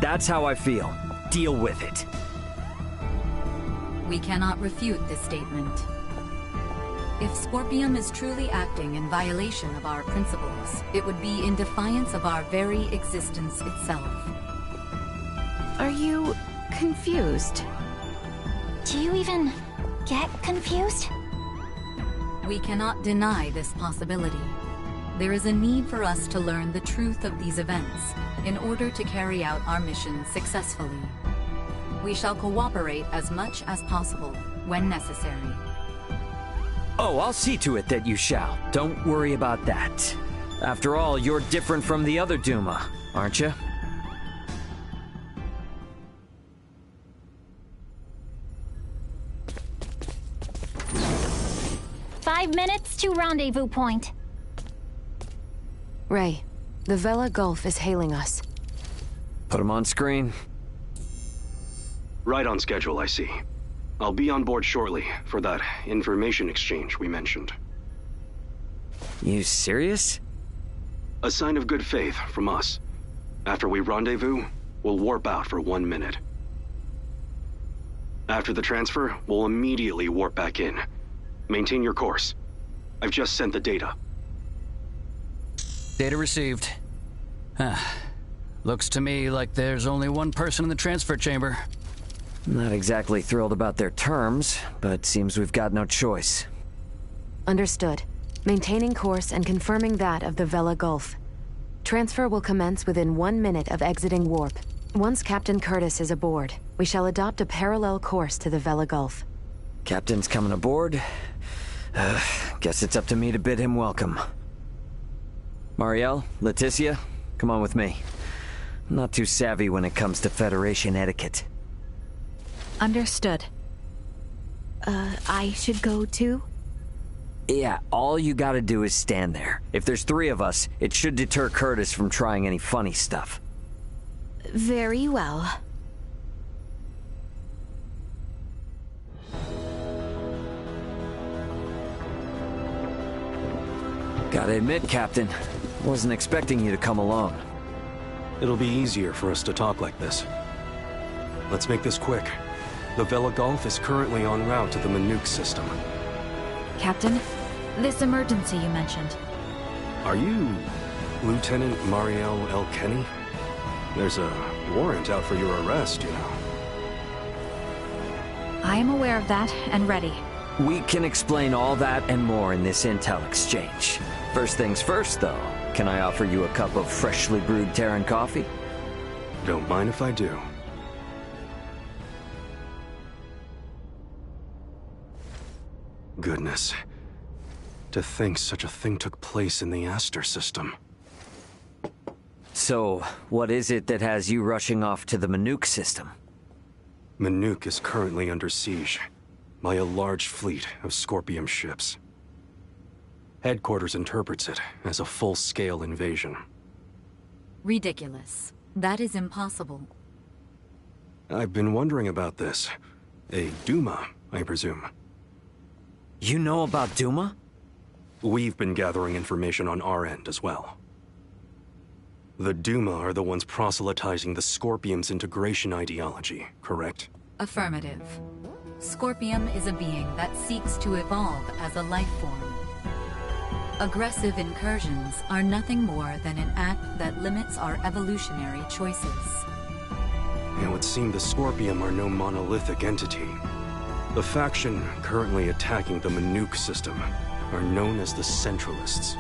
that's how I feel. Deal with it. We cannot refute this statement. If Scorpium is truly acting in violation of our principles, it would be in defiance of our very existence itself. Are you confused? Do you even get confused? We cannot deny this possibility. There is a need for us to learn the truth of these events in order to carry out our mission successfully. We shall cooperate as much as possible when necessary. Oh, I'll see to it that you shall. Don't worry about that. After all, you're different from the other Duma, aren't you? "5 minutes to rendezvous point." Ray, the Vela Gulf is hailing us. Put him on screen. Right on schedule, I see. I'll be on board shortly for that information exchange we mentioned. You serious? A sign of good faith from us. After we rendezvous, we'll warp out for 1 minute. After the transfer, we'll immediately warp back in. Maintain your course. I've just sent the data. Data received. Looks to me like there's only one person in the transfer chamber. Not exactly thrilled about their terms, but seems we've got no choice. Understood. Maintaining course and confirming that of the Vela Gulf. Transfer will commence within 1 minute of exiting warp. Once Captain Curtis is aboard, we shall adopt a parallel course to the Vela Gulf. Captain's coming aboard. Guess it's up to me to bid him welcome. Marielle, Leticia, come on with me. I'm not too savvy when it comes to Federation etiquette. Understood. I should go too? Yeah, all you gotta do is stand there. If there's 3 of us, it should deter Curtis from trying any funny stuff. Very well. Gotta admit, Captain, wasn't expecting you to come alone. It'll be easier for us to talk like this. Let's make this quick. The Vela Gulf is currently en route to the Manuk system. Captain, this emergency you mentioned. Are you Lieutenant Marielle L. Kenny? There's a warrant out for your arrest, you know. I am aware of that and ready. We can explain all that and more in this intel exchange. First things first, though. Can I offer you a cup of freshly brewed Terran coffee? Don't mind if I do. Goodness. To think such a thing took place in the Aster system. So, what is it that has you rushing off to the Manuk system? Manuk is currently under siege by a large fleet of Scorpium ships. Headquarters interprets it as a full-scale invasion. Ridiculous. That is impossible. I've been wondering about this. A Duma, I presume. You know about Duma? We've been gathering information on our end as well. The Duma are the ones proselytizing the Scorpium's integration ideology, correct? Affirmative. Scorpium is a being that seeks to evolve as a life form. Aggressive incursions are nothing more than an act that limits our evolutionary choices. It would seem the Scorpium are no monolithic entity. The faction currently attacking the Manuk system are known as the Centralists.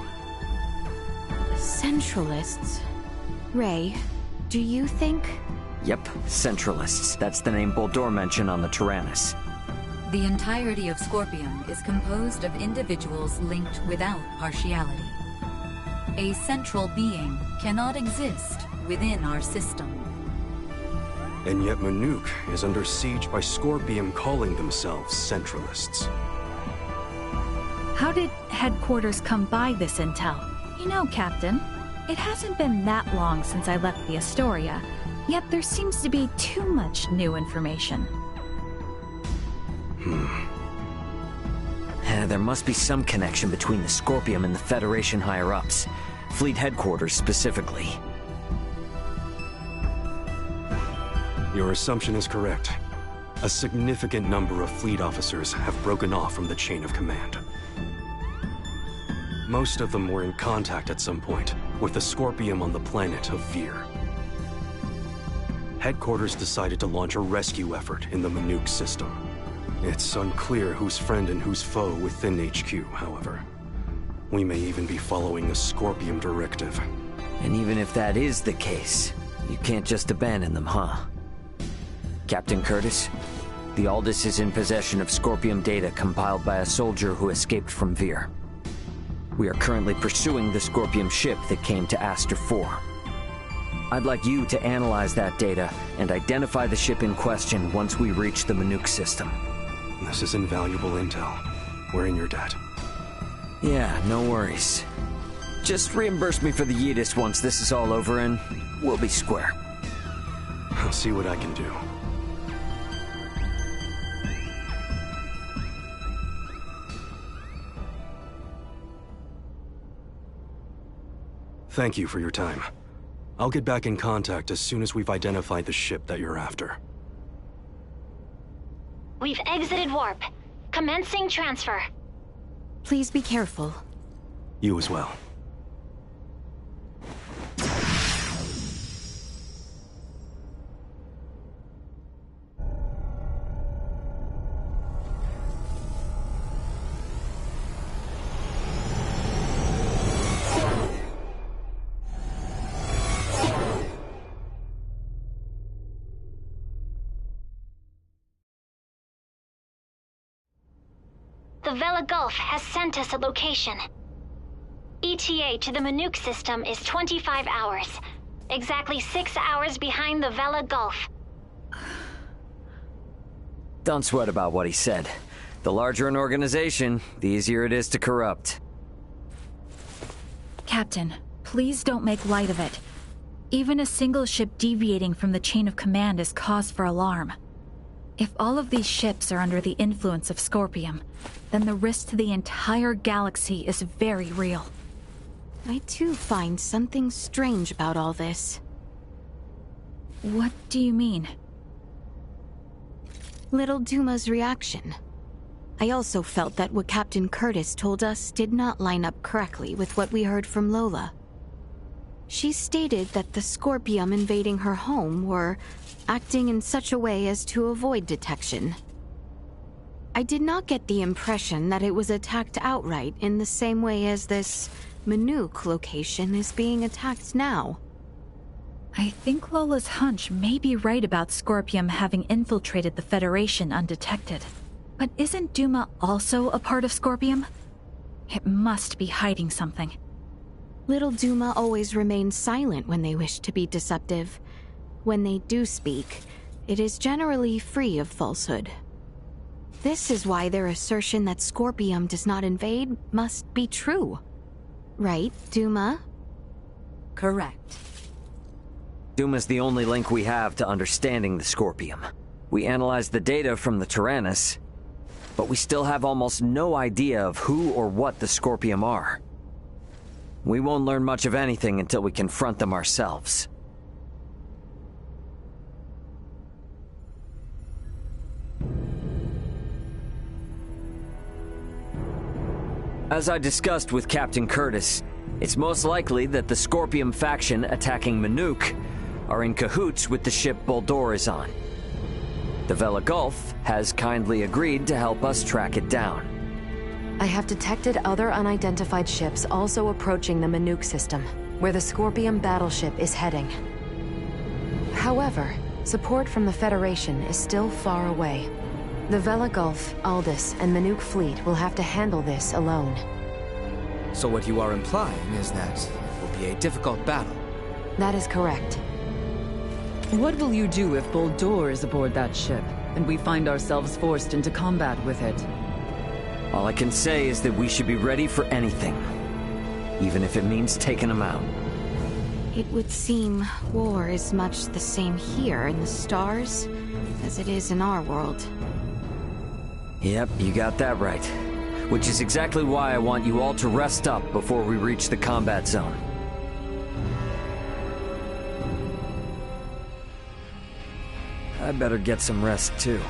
Centralists? Ray, do you think... Yep, Centralists. That's the name Boldur mentioned on the Tyrannus. The entirety of Scorpium is composed of individuals linked without partiality. A central being cannot exist within our system. And yet Manuk is under siege by Scorpium calling themselves Centralists. How did headquarters come by this intel? You know, Captain, it hasn't been that long since I left the Astoria, yet there seems to be too much new information. There must be some connection between the Scorpium and the Federation higher-ups. Fleet headquarters specifically. Your assumption is correct. A significant number of fleet officers have broken off from the chain of command. Most of them were in contact at some point with the Scorpium on the planet of Vir. Headquarters decided to launch a rescue effort in the Manuk system. It's unclear who's friend and who's foe within HQ, however. We may even be following a Scorpium directive. And even if that is the case, you can't just abandon them, huh? Captain Curtis, the Aldous is in possession of Scorpium data compiled by a soldier who escaped from Vir. We are currently pursuing the Scorpium ship that came to Aster 4. I'd like you to analyze that data and identify the ship in question once we reach the Manuk system. This is invaluable intel. We're in your debt. Yeah, no worries. Just reimburse me for the Yeetus once this is all over and we'll be square. I'll see what I can do. Thank you for your time. I'll get back in contact as soon as we've identified the ship that you're after. We've exited warp. Commencing transfer. Please be careful. You as well. Vela Gulf has sent us a location. ETA to the Manuk system is 25 hours. Exactly 6 hours behind the Vela Gulf. Don't sweat about what he said. The larger an organization, the easier it is to corrupt. Captain, please don't make light of it. Even a single ship deviating from the chain of command is cause for alarm. If all of these ships are under the influence of Scorpium, then the risk to the entire galaxy is very real. I too find something strange about all this. What do you mean? Little Duma's reaction. I also felt that what Captain Curtis told us did not line up correctly with what we heard from Lola. She stated that the Scorpium invading her home were acting in such a way as to avoid detection. I did not get the impression that it was attacked outright in the same way as this Manuk location is being attacked now. I think Lola's hunch may be right about Scorpium having infiltrated the Federation undetected. But isn't Duma also a part of Scorpium? It must be hiding something. Little Duma always remains silent when they wish to be deceptive. When they do speak, it is generally free of falsehood. This is why their assertion that Scorpium does not invade must be true. Right, Duma? Correct. Duma's the only link we have to understanding the Scorpium. We analyzed the data from the Tyrannus, but we still have almost no idea of who or what the Scorpium are. We won't learn much of anything until we confront them ourselves. As I discussed with Captain Curtis, it's most likely that the Scorpium faction attacking Manuk are in cahoots with the ship Boldore is on. The Vela Gulf has kindly agreed to help us track it down. I have detected other unidentified ships also approaching the Manuk system, where the Scorpium battleship is heading. However, support from the Federation is still far away. The Vela Gulf, Aldous, and Manuk fleet will have to handle this alone. So what you are implying is that it will be a difficult battle. That is correct. What will you do if Boldore is aboard that ship, and we find ourselves forced into combat with it? All I can say is that we should be ready for anything, even if it means taking them out. It would seem war is much the same here in the stars as it is in our world. Yep, you got that right. Which is exactly why I want you all to rest up before we reach the combat zone. I better get some rest too.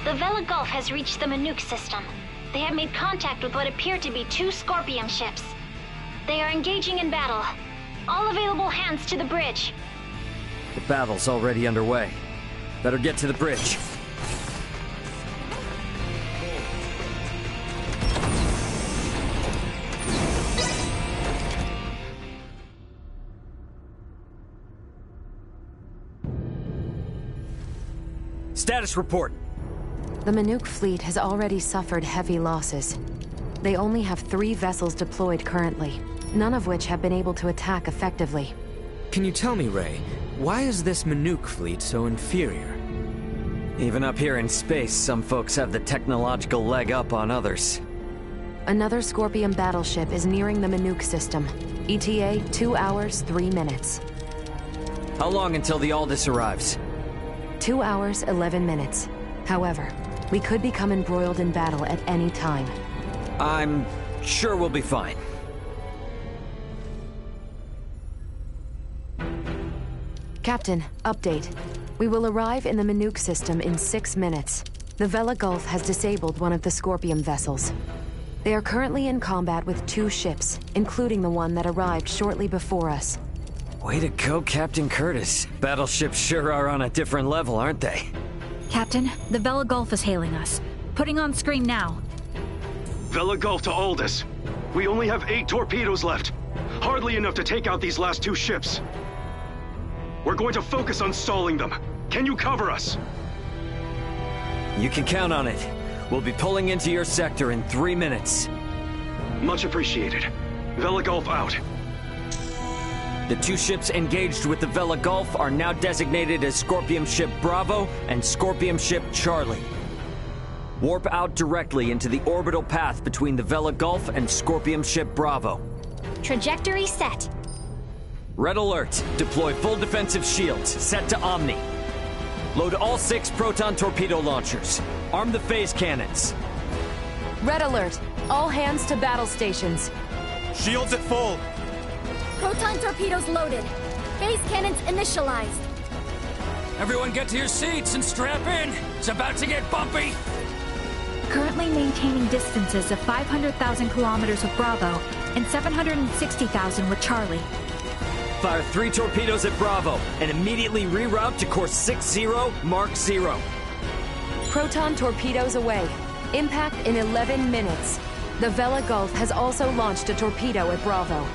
The Vela Gulf has reached the Manuk system. They have made contact with what appear to be 2 Scorpium ships. They are engaging in battle. All available hands to the bridge. The battle's already underway. Better get to the bridge. Status report. The Manuk fleet has already suffered heavy losses. they only have 3 vessels deployed currently, none of which have been able to attack effectively. Can you tell me, Ray, why is this Manuk fleet so inferior? Even up here in space, some folks have the technological leg up on others. Another Scorpium battleship is nearing the Manuk system. ETA 2 hours, 3 minutes. How long until the Aldous arrives? 2 hours, 11 minutes. However, we could become embroiled in battle at any time. I'm sure we'll be fine. Captain, update. We will arrive in the Manuk system in 6 minutes. The Vela Gulf has disabled one of the Scorpium vessels. They are currently in combat with 2 ships, including the one that arrived shortly before us. Way to go, Captain Curtis. Battleships sure are on a different level, aren't they? Captain, the Vela Gulf is hailing us. Putting on screen now. Vela Gulf to Aldous. We only have 8 torpedoes left. Hardly enough to take out these last 2 ships. We're going to focus on stalling them. Can you cover us? You can count on it. We'll be pulling into your sector in 3 minutes. Much appreciated. Vela Gulf out. The 2 ships engaged with the Vela Gulf are now designated as Scorpium Ship Bravo and Scorpium Ship Charlie. Warp out directly into the orbital path between the Vela Gulf and Scorpium Ship Bravo. Trajectory set. Red alert. Deploy full defensive shields. Set to Omni. Load all 6 proton torpedo launchers. Arm the phase cannons. Red alert. All hands to battle stations. Shields at full. Proton torpedoes loaded. Phase cannons initialized. Everyone get to your seats and strap in. It's about to get bumpy. Currently maintaining distances of 500,000 kilometers with Bravo and 760,000 with Charlie. Fire 3 torpedoes at Bravo and immediately reroute to course 60 Mark 0. Proton torpedoes away. Impact in 11 minutes. The Vela Gulf has also launched a torpedo at Bravo.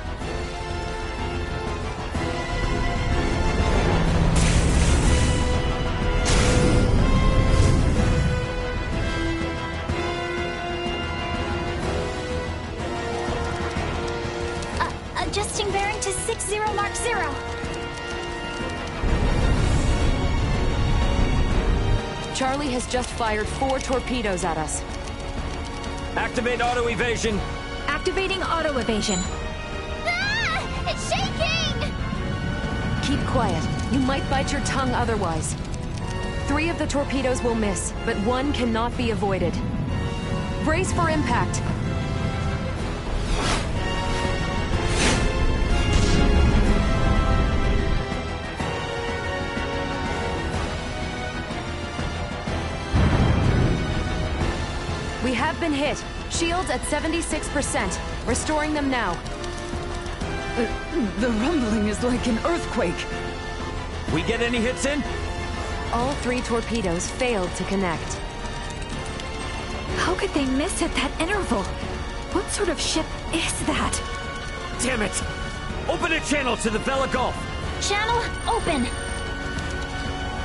Adjusting bearing to 60 Mark 0. Charlie has just fired 4 torpedoes at us. Activate auto evasion. Activating auto evasion. Ah! It's shaking! Keep quiet. You might bite your tongue otherwise. 3 of the torpedoes will miss, but 1 cannot be avoided. Brace for impact. We have been hit. Shields at 76%. Restoring them now. The rumbling is like an earthquake. We get any hits in? All 3 torpedoes failed to connect. How could they miss at that interval? What sort of ship is that? Damn it! Open a channel to the Vela Gulf! Channel open!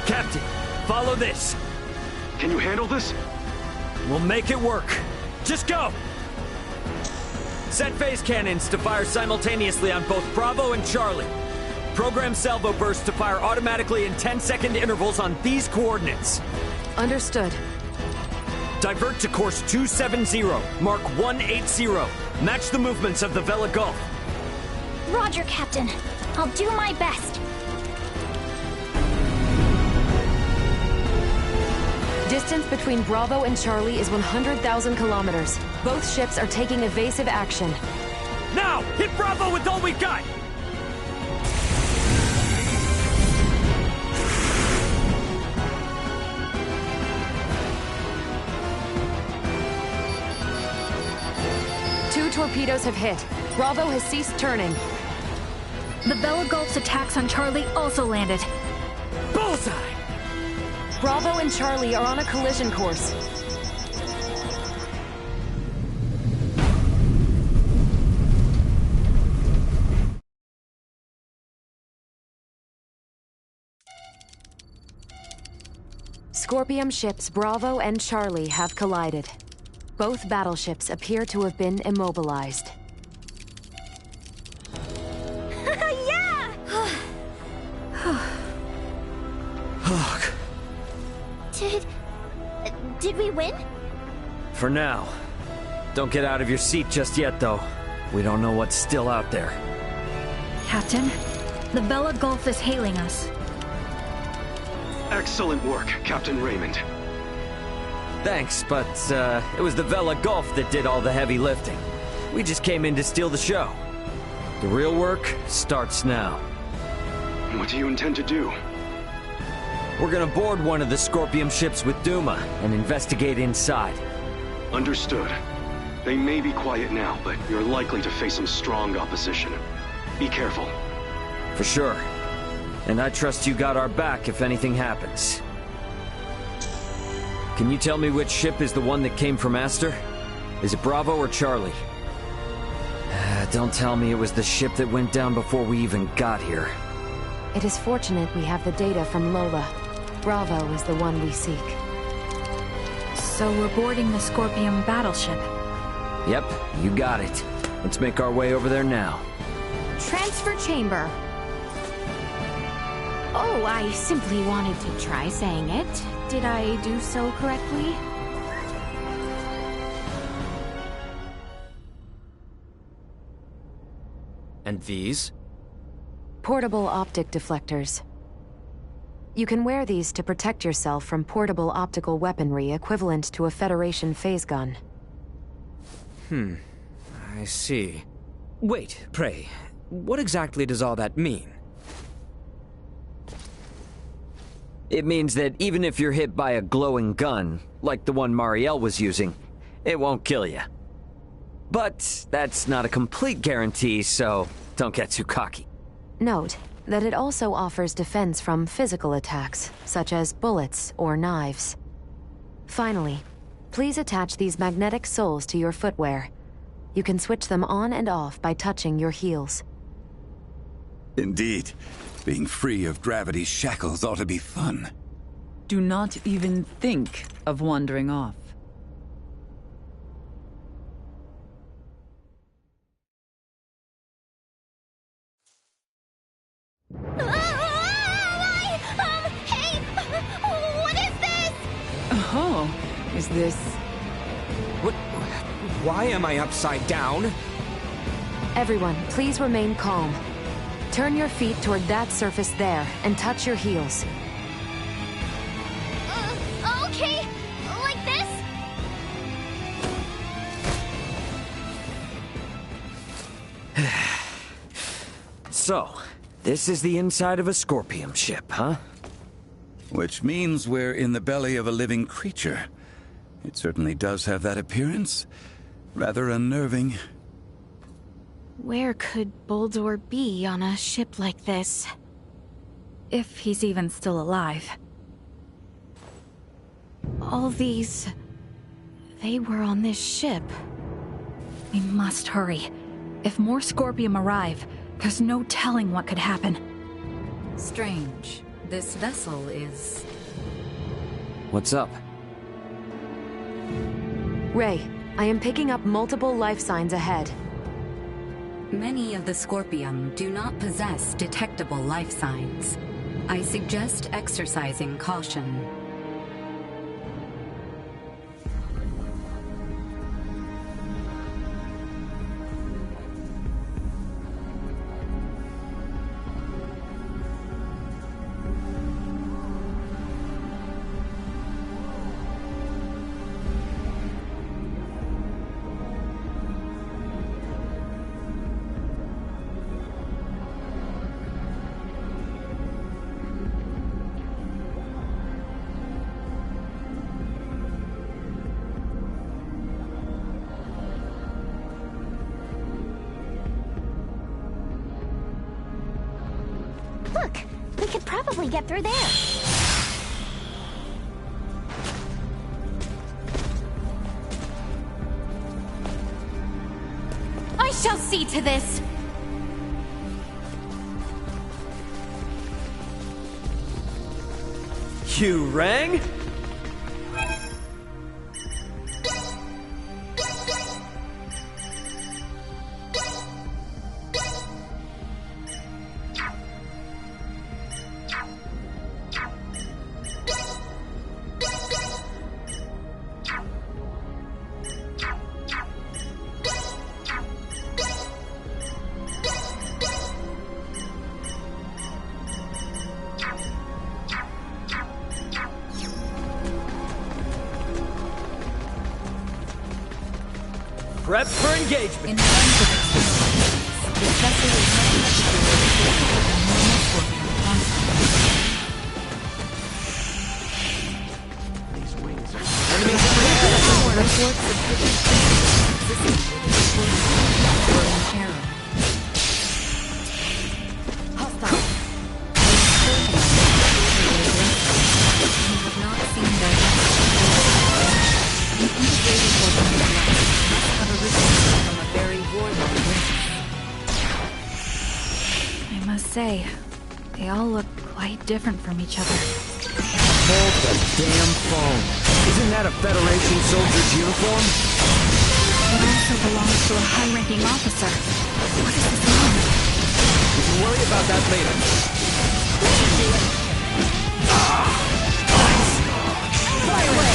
Captain, follow this. Can you handle this? We'll make it work. Just go! Set phase cannons to fire simultaneously on both Bravo and Charlie. Program salvo bursts to fire automatically in 10-second intervals on these coordinates. Understood. Divert to course 270, Mark 180. Match the movements of the Vela Gulf. Roger, Captain. I'll do my best. Distance between Bravo and Charlie is 100,000 kilometers. Both ships are taking evasive action. Now! Hit Bravo with all we've got! Two torpedoes have hit. Bravo has ceased turning. The Vela Gulf's attacks on Charlie also landed. Bullseye! Bravo and Charlie are on a collision course. Scorpium ships Bravo and Charlie have collided. Both battleships appear to have been immobilized. Yeah! Look. Did we win? For now. Don't get out of your seat just yet, though. We don't know what's still out there. Captain, the Bella Gulf is hailing us. Excellent work, Captain Raymond. Thanks, but it was the Vela Gulf that did all the heavy lifting. We just came in to steal the show. The real work starts now. What do you intend to do? We're gonna board one of the Scorpium ships with Duma and investigate inside. Understood. They may be quiet now, but you're likely to face some strong opposition. Be careful. For sure. And I trust you got our back if anything happens. Can you tell me which ship is the one that came from Aster? Is it Bravo or Charlie? Don't tell me it was the ship that went down before we even got here. It is fortunate we have the data from Lola. Bravo is the one we seek. So we're boarding the Scorpium battleship. Yep, you got it. Let's make our way over there now. Transfer chamber. Oh, I simply wanted to try saying it. Did I do so correctly? And these? Portable optic deflectors. You can wear these to protect yourself from portable optical weaponry equivalent to a Federation phase gun. I see. Wait, pray, what exactly does all that mean? It means that even if you're hit by a glowing gun, like the one Marielle was using, it won't kill you. But that's not a complete guarantee, so don't get too cocky. Note that it also offers defense from physical attacks, such as bullets or knives. Finally, please attach these magnetic soles to your footwear. You can switch them on and off by touching your heels. Indeed. Being free of gravity's shackles ought to be fun. Do not even think of wandering off. Hey! What is this? Oh, is this... What? Why am I upside down? Everyone, please remain calm. Turn your feet toward that surface there, and touch your heels. Okay, like this? So, this is the inside of a Scorpium ship, huh? Which means we're in the belly of a living creature. It certainly does have that appearance. Rather unnerving. Where could Boldor be on a ship like this? If he's even still alive. All these... they were on this ship. We must hurry. If more Scorpium arrive, there's no telling what could happen. Strange. This vessel is... What's up? Ray, I am picking up multiple life signs ahead. Many of the Scorpium do not possess detectable life signs. I suggest exercising caution. Look, we could probably get through there. I shall see to this! You rang? Prep for engagement. In terms of experience, this vessel is much superior than normal Scorpion contact. These wings are... Enemies over here! Reports of existing within Scorpion were in error. Hostile. We have not seen their the integrated organism must have originated from a very warlike race. I must say, they all look quite different from each other. Hold the damn phone. Isn't that a Federation soldier's uniform? It also belongs to a high-ranking officer. What does this mean? We can worry about that later. Fly away!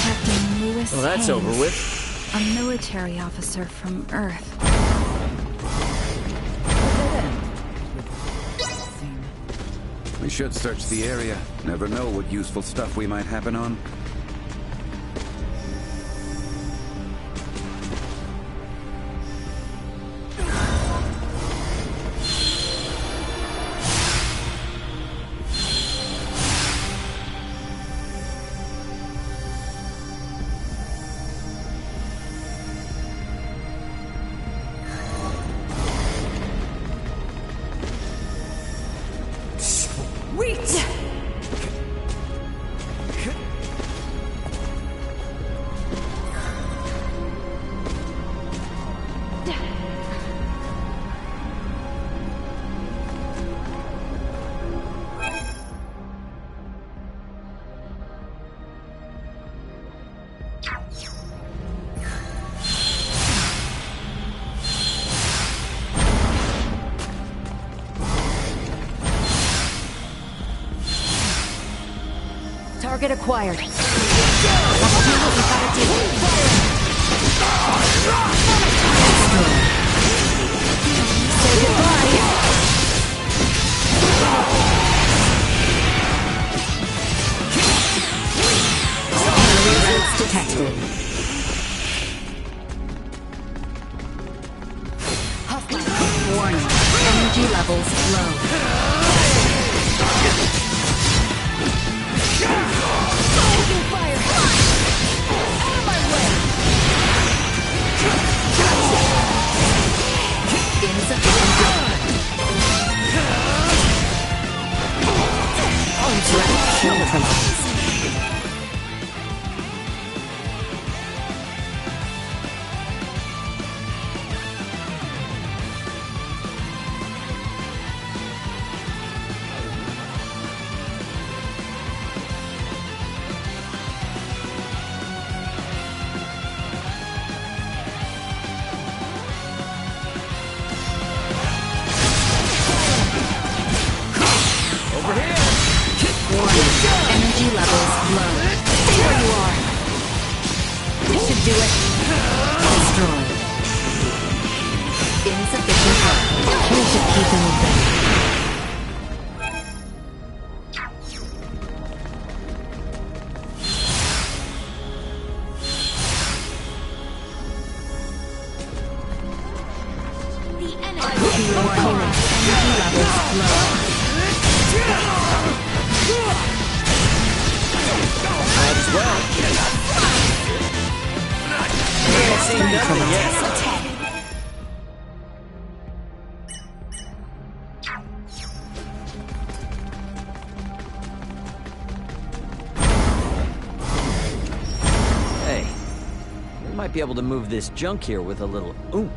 Captain Lewis Well, that's Haynes, over with. a military officer from Earth. We should search the area. Never know what useful stuff we might happen on. Target acquired. Let's do what we gotta do. Say goodbye. Enemy routes detected. Hostile. Warning. Energy levels low. Taking fire! Out of my way! Insufficient depth. Threat neutralized. Energy levels low. Stay where you are. This should do it. Destroy. Insufficient power. We should keep him away. The enemy. Warning. Energy levels low. Might as well. Can't see nothing yet. Hey, we might be able to move this junk here with a little oomph.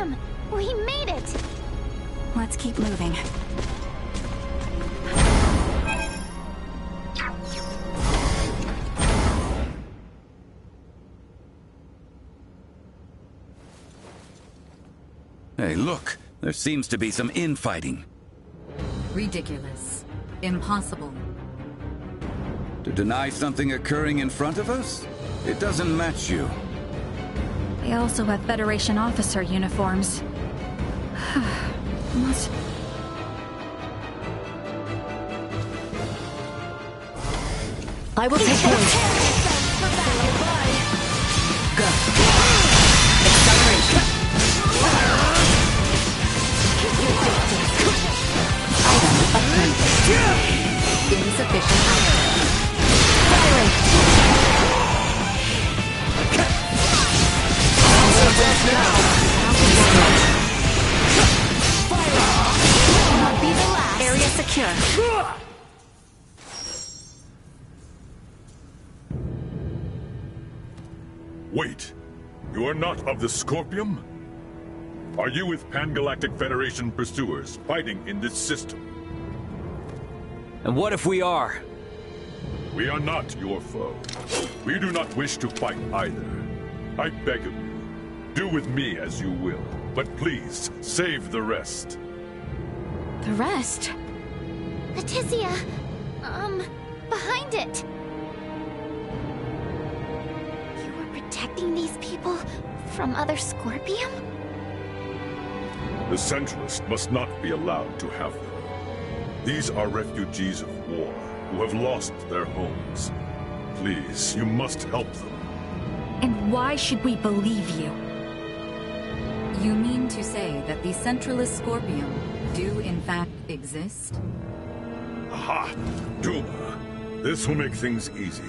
Awesome! We made it! Let's keep moving. Hey, look! There seems to be some infighting. Ridiculous. Impossible. To deny something occurring in front of us? It doesn't match you. They also have Federation officer uniforms. Must... I will take point. Go. Acceleration. Item upgrade. Insufficient output. Firing. Not be the last. Area secure. Wait, you are not of the Scorpium? Are you with Pan-Galactic Federation pursuers fighting in this system? And what if we are? We are not your foe. We do not wish to fight either. I beg of you, do with me as you will, but please, save the rest. The rest? Leticia! Behind it! You were protecting these people from other Scorpium? The Centralist must not be allowed to have them. These are refugees of war who have lost their homes. Please, you must help them. And why should we believe you? You mean to say that the Centralist Scorpium do in fact exist? Aha! Duma! This will make things easy.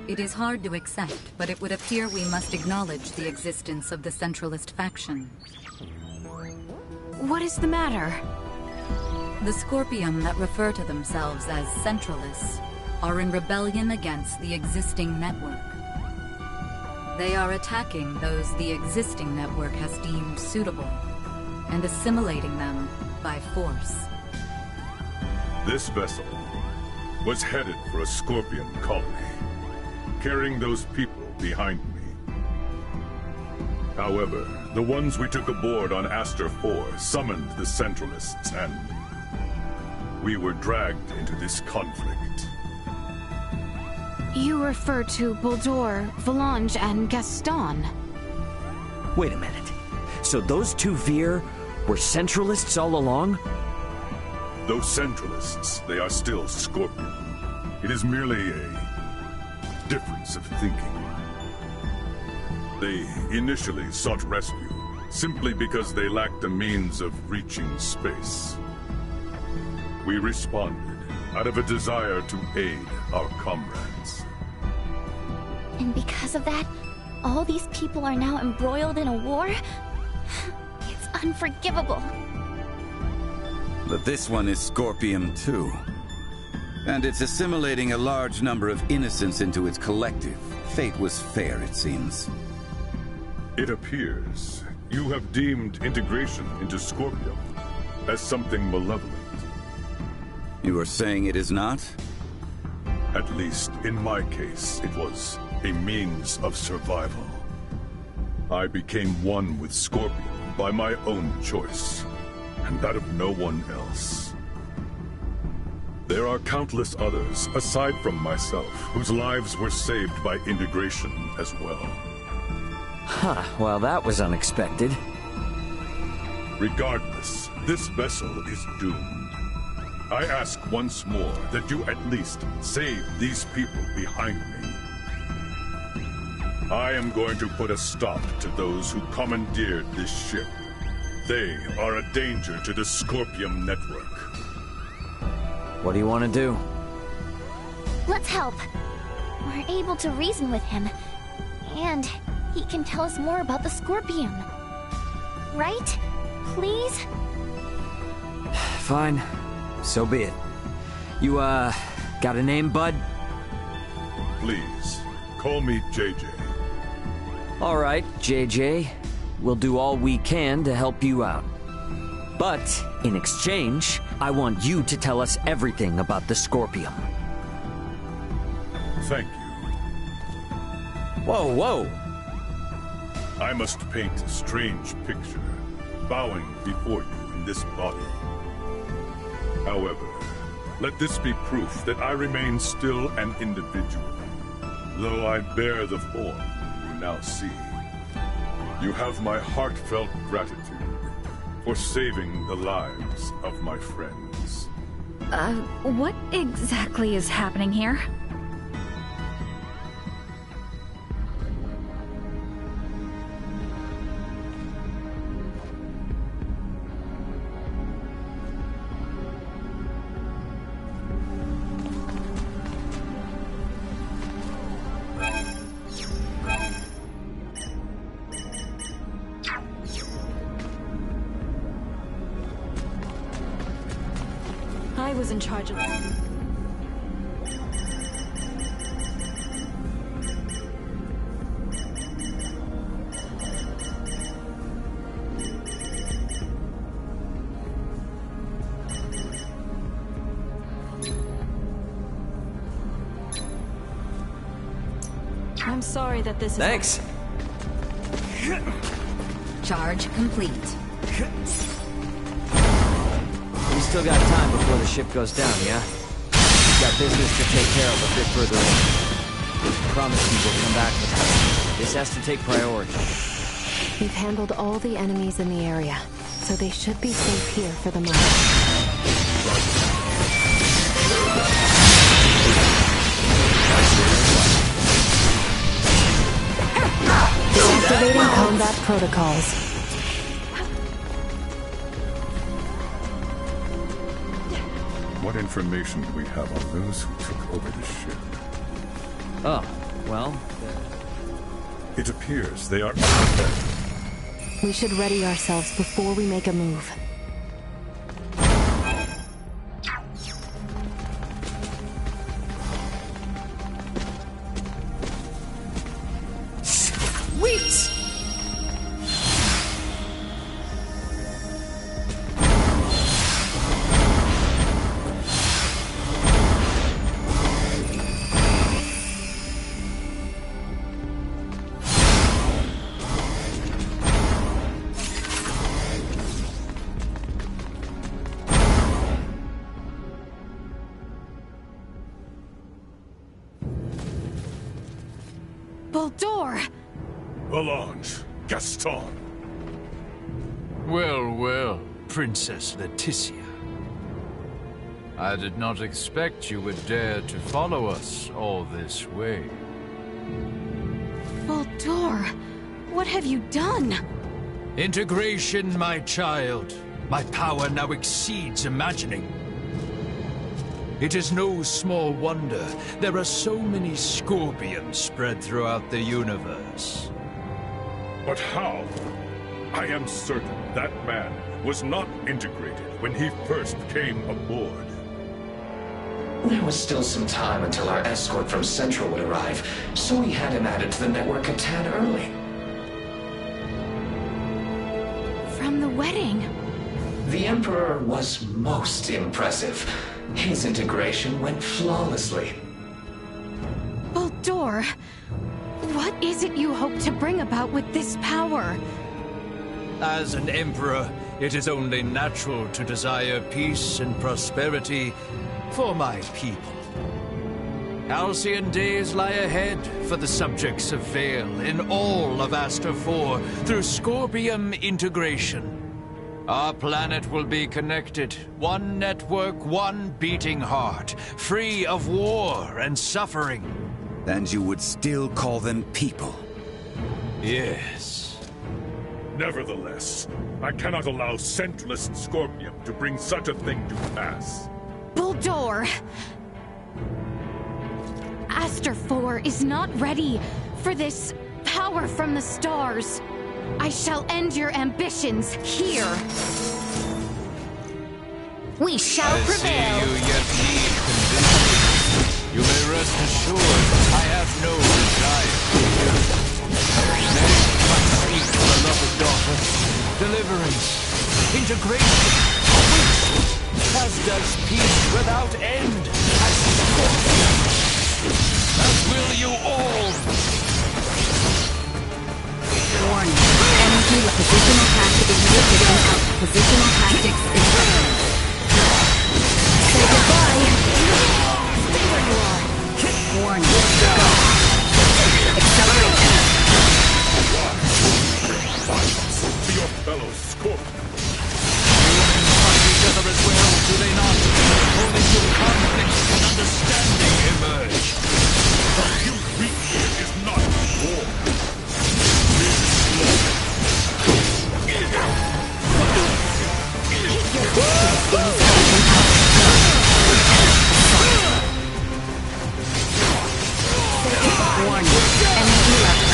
It is hard to accept, but it would appear we must acknowledge the existence of the Centralist faction. What is the matter? The Scorpium that refer to themselves as Centralists are in rebellion against the existing network. They are attacking those the existing network has deemed suitable, and assimilating them by force. This vessel was headed for a Scorpion colony, carrying those people behind me. However, the ones we took aboard on Aster 4 summoned the Centralists, and we were dragged into this conflict. You refer to Buldur, Valange, and Gaston. Wait a minute. So those two Vir were Centralists all along? Though Centralists, they are still Scorpion. It is merely a difference of thinking. They initially sought rescue simply because they lacked the means of reaching space. We responded out of a desire to aid our comrades. And because of that, all these people are now embroiled in a war? It's unforgivable. But this one is Scorpium too. And it's assimilating a large number of innocents into its collective. Fate was fair, it seems. It appears you have deemed integration into Scorpium as something malevolent. You are saying it is not? At least, in my case, it was a means of survival. I became one with Scorpion by my own choice, and that of no one else. There are countless others, aside from myself, whose lives were saved by integration as well. Huh, well that was unexpected. Regardless, this vessel is doomed. I ask once more that you at least save these people behind me. I am going to put a stop to those who commandeered this ship. They are a danger to the Scorpium network. What do you want to do? Let's help. We're able to reason with him. And he can tell us more about the Scorpium. Right? Please? Fine. So be it. You, got a name, bud? Please, Call me JJ. All right, JJ. We'll do all we can to help you out. But, in exchange, I want you to tell us everything about the Scorpium. Thank you. Whoa, whoa! I must paint a strange picture, bowing before you in this body. However, let this be proof that I remain still an individual, though I bear the form you now see. You have my heartfelt gratitude for saving the lives of my friends. What exactly is happening here? I was in charge of that. I'm sorry that this is... Thanks! Charge complete. We still got time before the ship goes down, yeah? We've got business to take care of a bit further in. Promise you we'll come back for that. This has to take priority. We've handled all the enemies in the area, so they should be safe here for the moment. Deactivating combat protocols. What information do we have on those who took over the ship? Oh, well... It appears they are undead. We should ready ourselves before we make a move. Sweet! Baldur! Valange, Gaston. Well, well, Princess Leticia. I did not expect you would dare to follow us all this way. Baldur, what have you done? Integration, my child. My power now exceeds imagining. It is no small wonder there are so many Scorpions spread throughout the universe. But how? I am certain that man was not integrated when he first came aboard. There was still some time until our escort from Central would arrive, so we had him added to the network a tad early. From the wedding? The Emperor was most impressive. His integration went flawlessly. Baldur, what is it you hope to bring about with this power? As an Emperor, it is only natural to desire peace and prosperity for my people. Halcyon days lie ahead for the subjects of Vale in all of Aster 4 through Scorpium integration. Our planet will be connected, one network, one beating heart, free of war and suffering. And you would still call them people? Yes. Nevertheless, I cannot allow Centralist Scorpium to bring such a thing to pass. Baldur! Aster 4 is not ready for this power from the stars. I shall end your ambitions here. We shall prevail. I see you yet need convincing. You may rest assured I have no desire deliverance, integration, which does peace without end, as will you all. Warning. Energy with positional tactics. Positional tactics is ready. Say goodbye. Stay where you are. Warning. Go. Acceleration. To your fellow Scorpion. Humans fight each other as well, do they not? Only through conflict can understanding emerge. The huge weak here is not war. Warning. Energy left.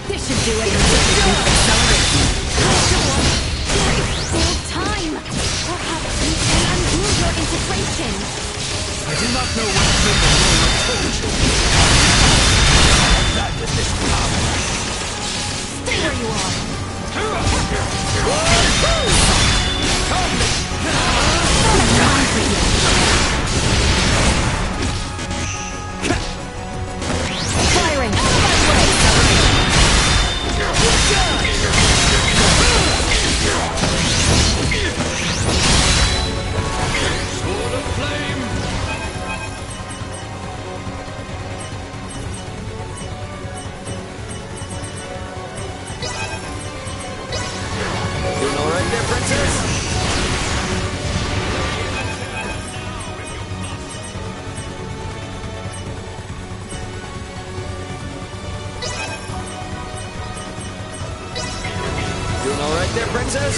This should do it. Acceleration. Still time. Perhaps we can undo your integration. I do not know what Mother Roller told you. That with this power. Stay where you are. Firing. Sword of flame. Doing all right there, princess? Doing all right there, princess?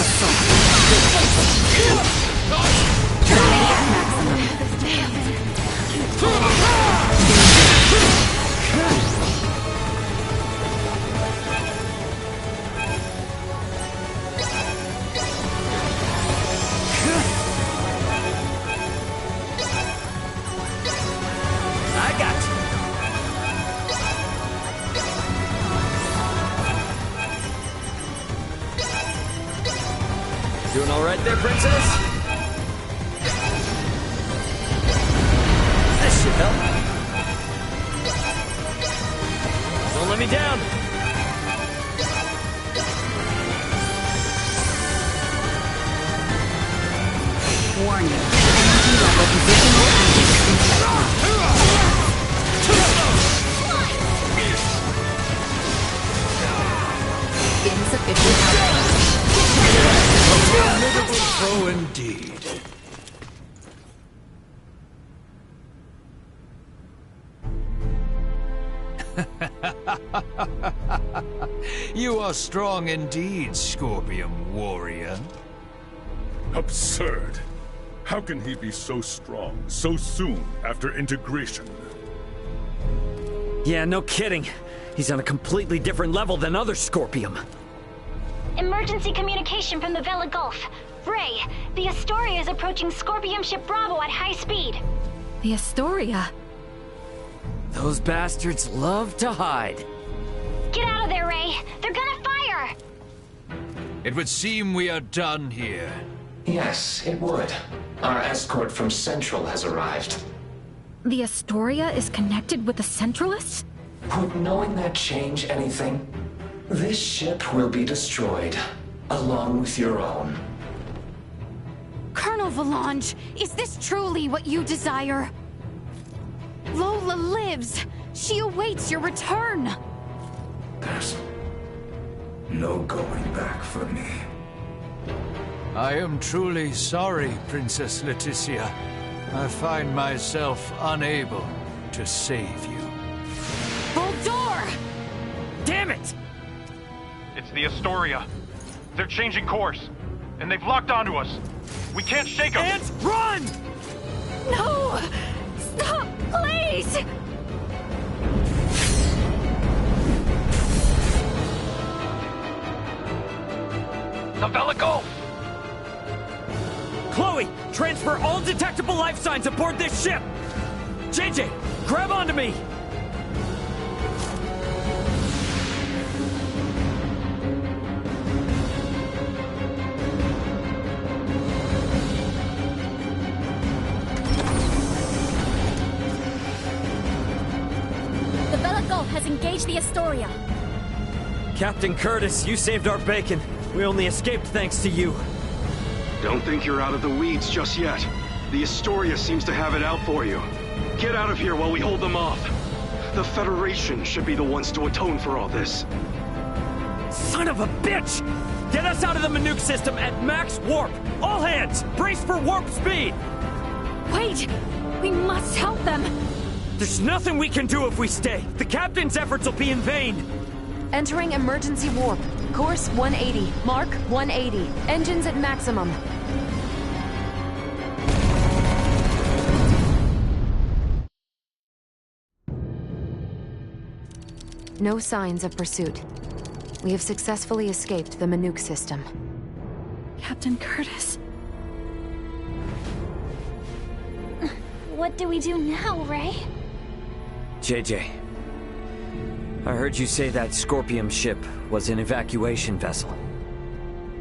I got you. Doing all right there, princess? This should help. Don't let me down. Warning. Energy level positional active. Insufficient output. Formidable foe indeed. You are strong indeed, Scorpium warrior. Absurd. How can he be so strong so soon after integration? Yeah, no kidding. He's on a completely different level than other Scorpium. Emergency communication from the Vela Gulf. Ray, the Astoria is approaching Scorpium ship Bravo at high speed. The Astoria? Those bastards love to hide. Get out of there, Ray. They're gonna fire. It would seem we are done here. Yes, it would. Our escort from Central has arrived. The Astoria is connected with the Centralists? Would knowing that change anything? This ship will be destroyed, along with your own. Colonel Valange, is this truly what you desire? Lola lives. She awaits your return. There's no going back for me. I am truly sorry, Princess Leticia. I find myself unable to save you. Boldor! Damn it! It's the Astoria. They're changing course, and they've locked onto us. We can't shake them. And run! No! Stop, please! The Vela Gulf! Chloe, transfer all detectable life signs aboard this ship! JJ, grab onto me! vessel has engaged the Astoria. Captain Curtis, you saved our bacon. We only escaped thanks to you. Don't think you're out of the weeds just yet. The Astoria seems to have it out for you. Get out of here while we hold them off. The Federation should be the ones to atone for all this. Son of a bitch! Get us out of the Manuk system at max warp! All hands, brace for warp speed! Wait! We must help them! There's nothing we can do if we stay. The captain's efforts will be in vain. Entering emergency warp. Course 180. Mark 180. Engines at maximum. No signs of pursuit. We have successfully escaped the Manuk system. Captain Curtis. What do we do now, Ray? JJ, I heard you say that Scorpium ship was an evacuation vessel.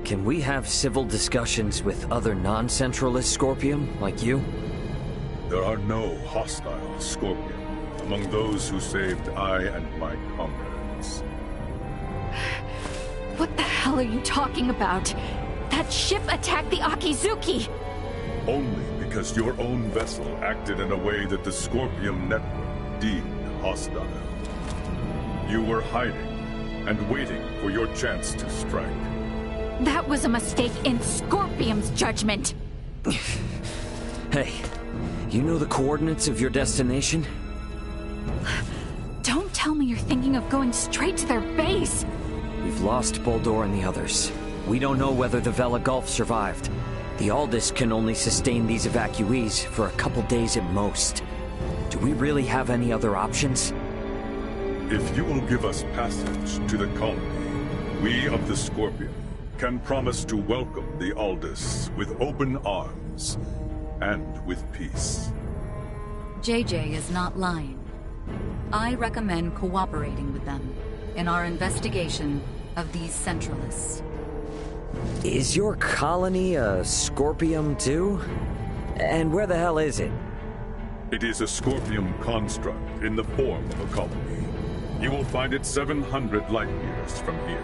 Can we have civil discussions with other non-Centralist Scorpium, like you? There are no hostile Scorpium among those who saved I and my comrades. What the hell are you talking about? That ship attacked the Akizuki! Only because your own vessel acted in a way that the Scorpium network deemed hostile. You were hiding and waiting for your chance to strike. That was a mistake in Scorpium's judgment! Hey, you know the coordinates of your destination? Don't tell me you're thinking of going straight to their base! We've lost Boldor and the others. We don't know whether the Vela Gulf survived. The Aldous can only sustain these evacuees for a couple days at most. Do we really have any other options? If you will give us passage to the colony, we of the Scorpion can promise to welcome the Aldous with open arms and with peace. JJ is not lying. I recommend cooperating with them in our investigation of these Centralists. Is your colony a Scorpium too? And where the hell is it? It is a Scorpium construct in the form of a colony. You will find it 700 light years from here.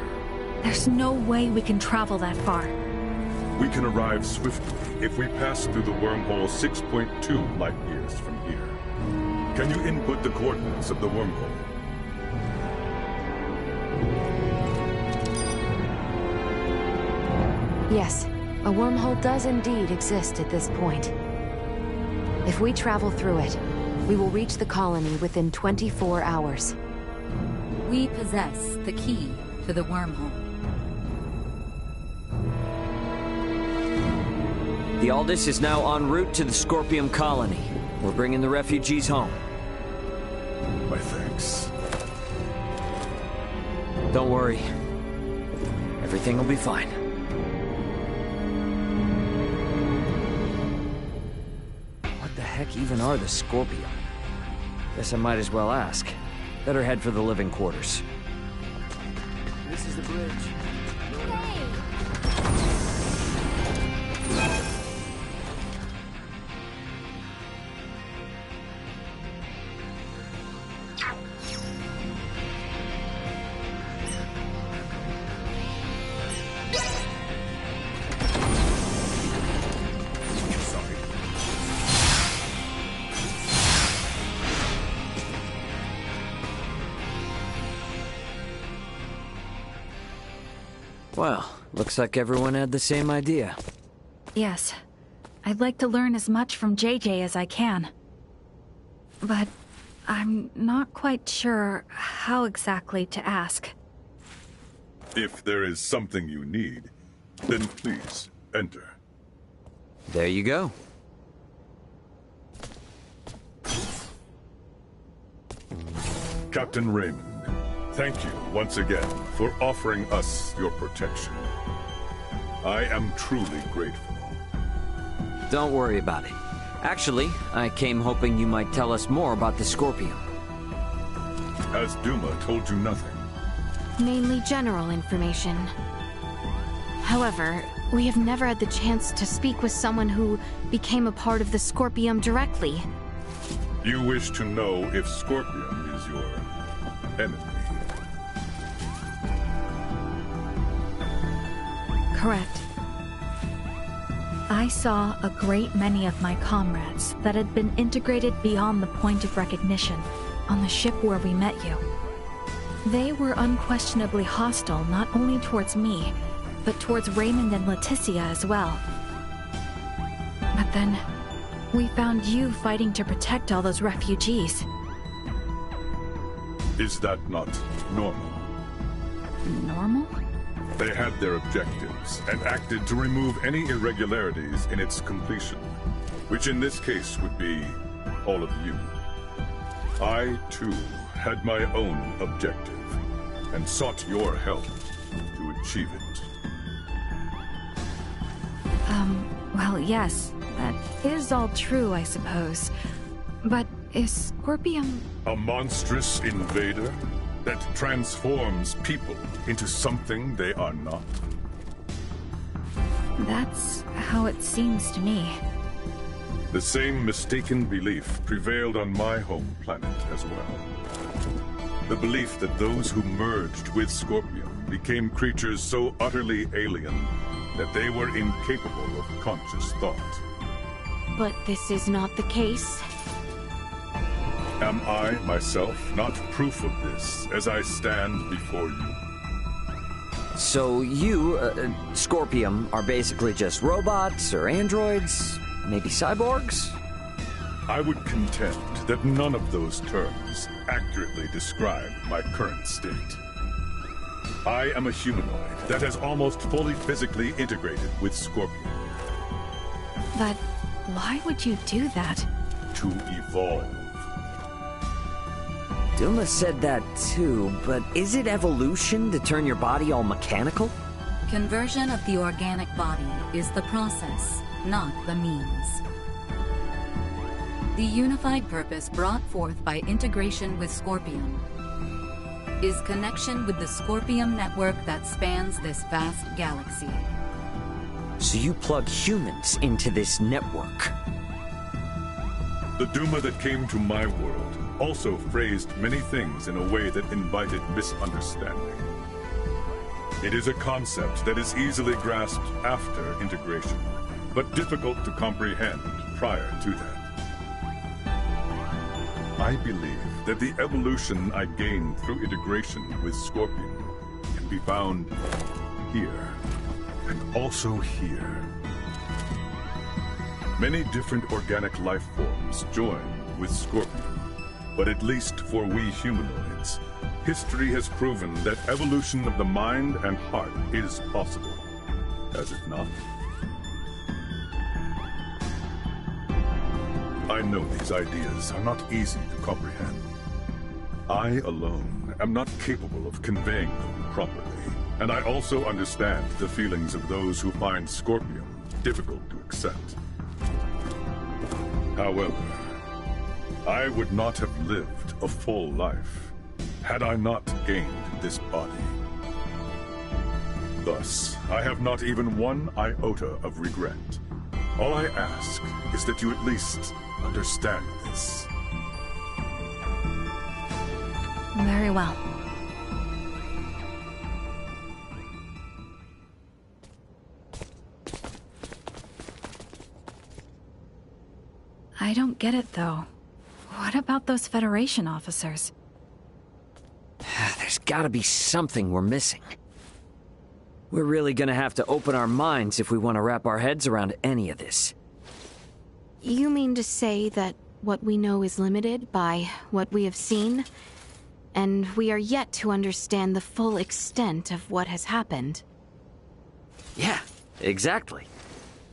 There's no way we can travel that far. We can arrive swiftly if we pass through the wormhole 6.2 light years from here. Can you input the coordinates of the wormhole? Yes, a wormhole does indeed exist at this point. If we travel through it, we will reach the colony within 24 hours. We possess the key to the wormhole. The Aldous is now en route to the Scorpium colony. We're bringing the refugees home. My thanks. Don't worry. Everything will be fine. What the heck even are the Scorpium? Guess I might as well ask. Better head for the living quarters. This is the bridge. Well, looks like everyone had the same idea. Yes. I'd like to learn as much from JJ as I can. But I'm not quite sure how exactly to ask. If there is something you need, then please enter. There you go. Captain Raymond, thank you once again for offering us your protection. I am truly grateful. Don't worry about it. Actually, I came hoping you might tell us more about the Scorpium. Has Duma told you nothing? Mainly general information. However, we have never had the chance to speak with someone who became a part of the Scorpium directly. You wish to know if Scorpium is your enemy. Correct. I saw a great many of my comrades that had been integrated beyond the point of recognition on the ship where we met you. They were unquestionably hostile not only towards me, but towards Raymond and Leticia as well. But then, we found you fighting to protect all those refugees. Is that not normal? Normal? They had their objectives and acted to remove any irregularities in its completion, which in this case would be all of you. I, too, had my own objective and sought your help to achieve it. Well, yes, that is all true, I suppose. But is Scorpium... A monstrous invader that transforms people into something they are not? That's how it seems to me. The same mistaken belief prevailed on my home planet as well. The belief that those who merged with Scorpium became creatures so utterly alien that they were incapable of conscious thought. But this is not the case. Am I, myself, not proof of this as I stand before you? So you, Scorpium, are basically just robots or androids? Maybe cyborgs? I would contend that none of those terms accurately describe my current state. I am a humanoid that has almost fully physically integrated with Scorpion. But why would you do that? To evolve. Duma said that too, but is it evolution to turn your body all mechanical? Conversion of the organic body is the process, not the means. The unified purpose brought forth by integration with Scorpium is connection with the Scorpium network that spans this vast galaxy. So you plug humans into this network? The Duma that came to my world also phrased many things in a way that invited misunderstanding. It is a concept that is easily grasped after integration, but difficult to comprehend prior to that. I believe that the evolution I gained through integration with Scorpion can be found here, and also here. Many different organic life forms join with Scorpion, but at least for we humanoids, history has proven that evolution of the mind and heart is possible, has it not? I know these ideas are not easy to comprehend. I alone am not capable of conveying them properly, and I also understand the feelings of those who find Scorpion difficult to accept. However, I would not have lived a full life had I not gained this body. Thus, I have not even one iota of regret. All I ask is that you at least understand this. Very well. I don't get it, though. What about those Federation officers? There's gotta be something we're missing. We're really gonna have to open our minds if we want to wrap our heads around any of this. You mean to say that what we know is limited by what we have seen? And we are yet to understand the full extent of what has happened? Yeah, exactly.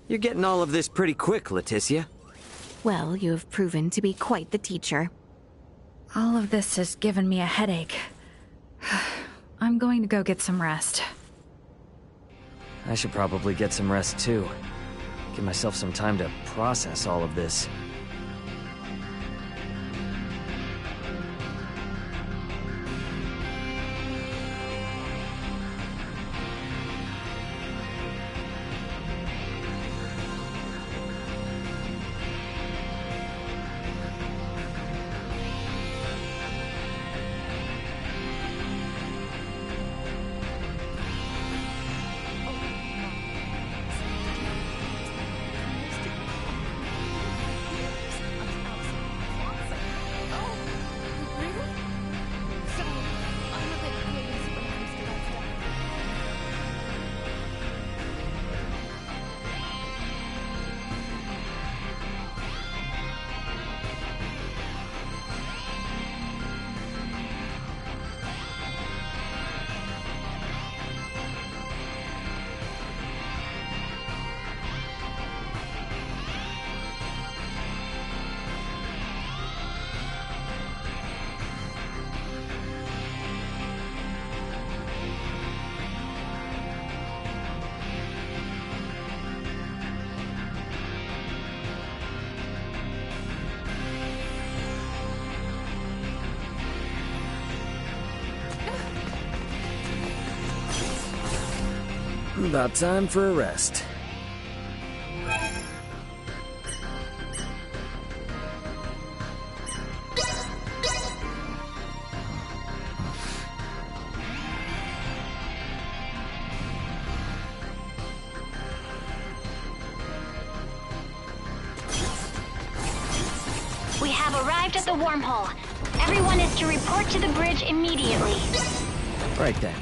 You're getting all of this pretty quick, Leticia. Well, you have proven to be quite the teacher. All of this has given me a headache. I'm going to go get some rest. I should probably get some rest too. Give myself some time to process all of this. About time for a rest. We have arrived at the wormhole. Everyone is to report to the bridge immediately. Right then.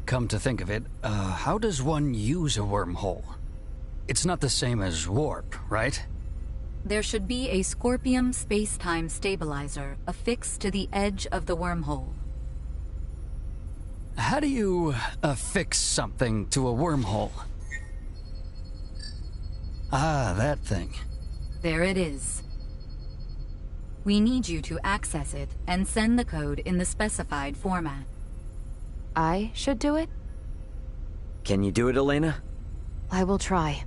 Come to think of it, how does one use a wormhole? It's not the same as warp, right? There should be a Scorpium space-time stabilizer affixed to the edge of the wormhole. How do you affix something to a wormhole? Ah, that thing. There it is. We need you to access it and send the code in the specified format. I should do it? Can you do it, Elena? I will try.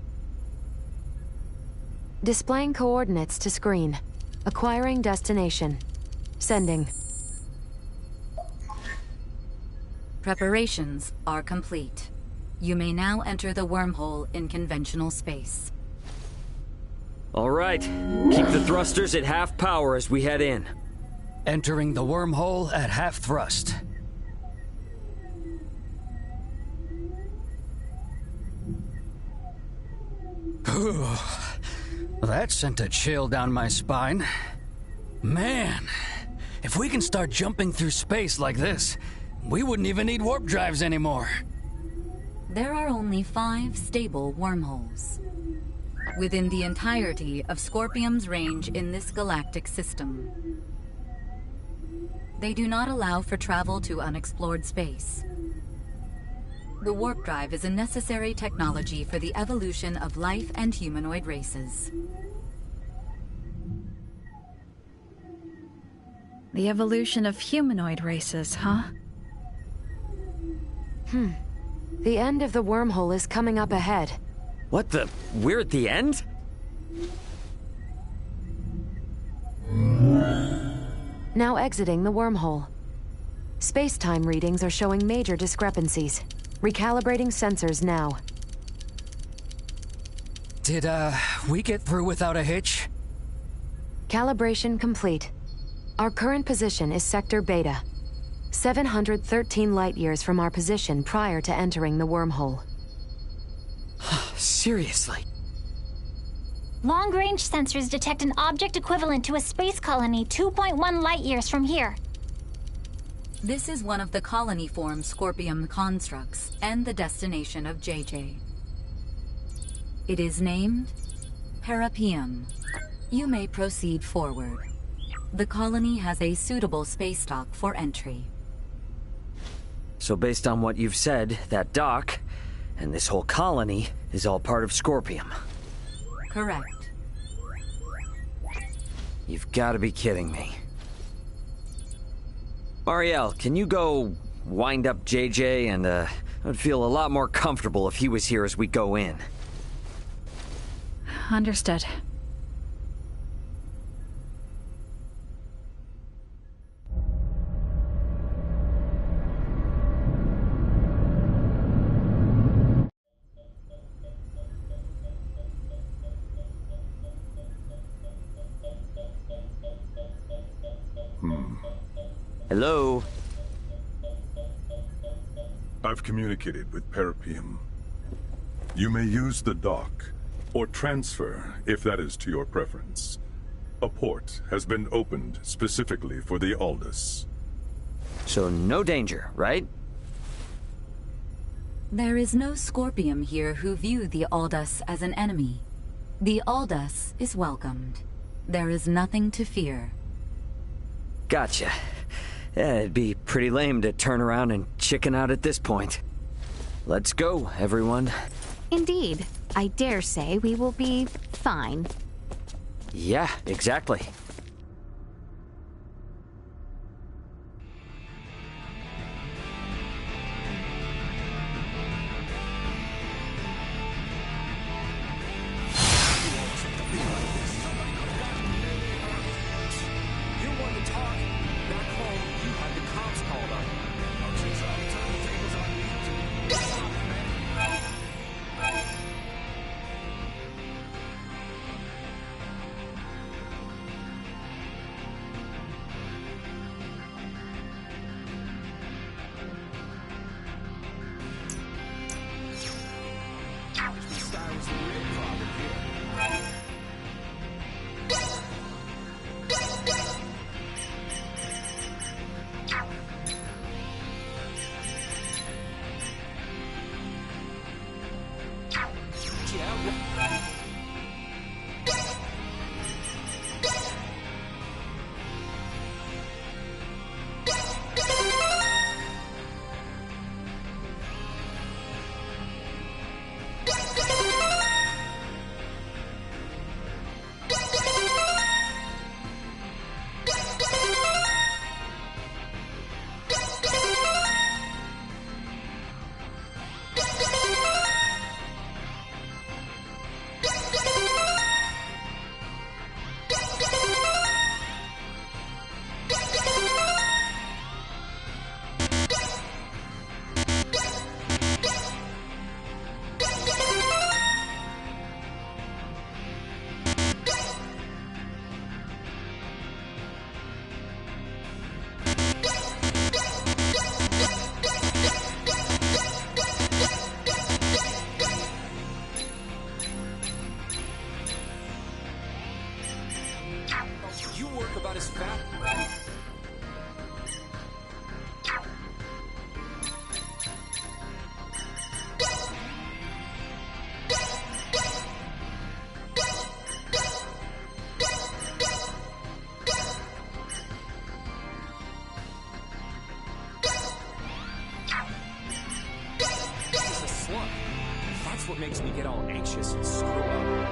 Displaying coordinates to screen. Acquiring destination. Sending. Preparations are complete. You may now enter the wormhole in conventional space. All right. Keep the thrusters at half power as we head in. Entering the wormhole at half thrust. That sent a chill down my spine. Man, if we can start jumping through space like this, we wouldn't even need warp drives anymore. There are only 5 stable wormholes within the entirety of Scorpium's range in this galactic system. They do not allow for travel to unexplored space. The warp drive is a necessary technology for the evolution of life and humanoid races. The evolution of humanoid races, huh? The end of the wormhole is coming up ahead. What the? We're at the end? Now exiting the wormhole. Space-time readings are showing major discrepancies. Recalibrating sensors now. Did, we get through without a hitch? Calibration complete. Our current position is Sector Beta. 713 light-years from our position prior to entering the wormhole. Seriously? Long-range sensors detect an object equivalent to a space colony 2.1 light-years from here. This is one of the colony-form Scorpium constructs and the destination of JJ. It is named Parapium. You may proceed forward. The colony has a suitable space dock for entry. So based on what you've said, that dock and this whole colony is all part of Scorpium. Correct. You've got to be kidding me. Marielle, can you go wind up JJ and, I'd feel a lot more comfortable if he was here as we go in. Understood. Hello? I've communicated with Parapium. You may use the dock, or transfer, if that is to your preference. A port has been opened specifically for the Aldous. So no danger, right? There is no Scorpium here who view the Aldous as an enemy. The Aldous is welcomed. There is nothing to fear. Gotcha. Yeah, it'd be pretty lame to turn around and chicken out at this point. Let's go, everyone. Indeed. I dare say we will be fine. Yeah, exactly. That's what makes me get all anxious and screw up.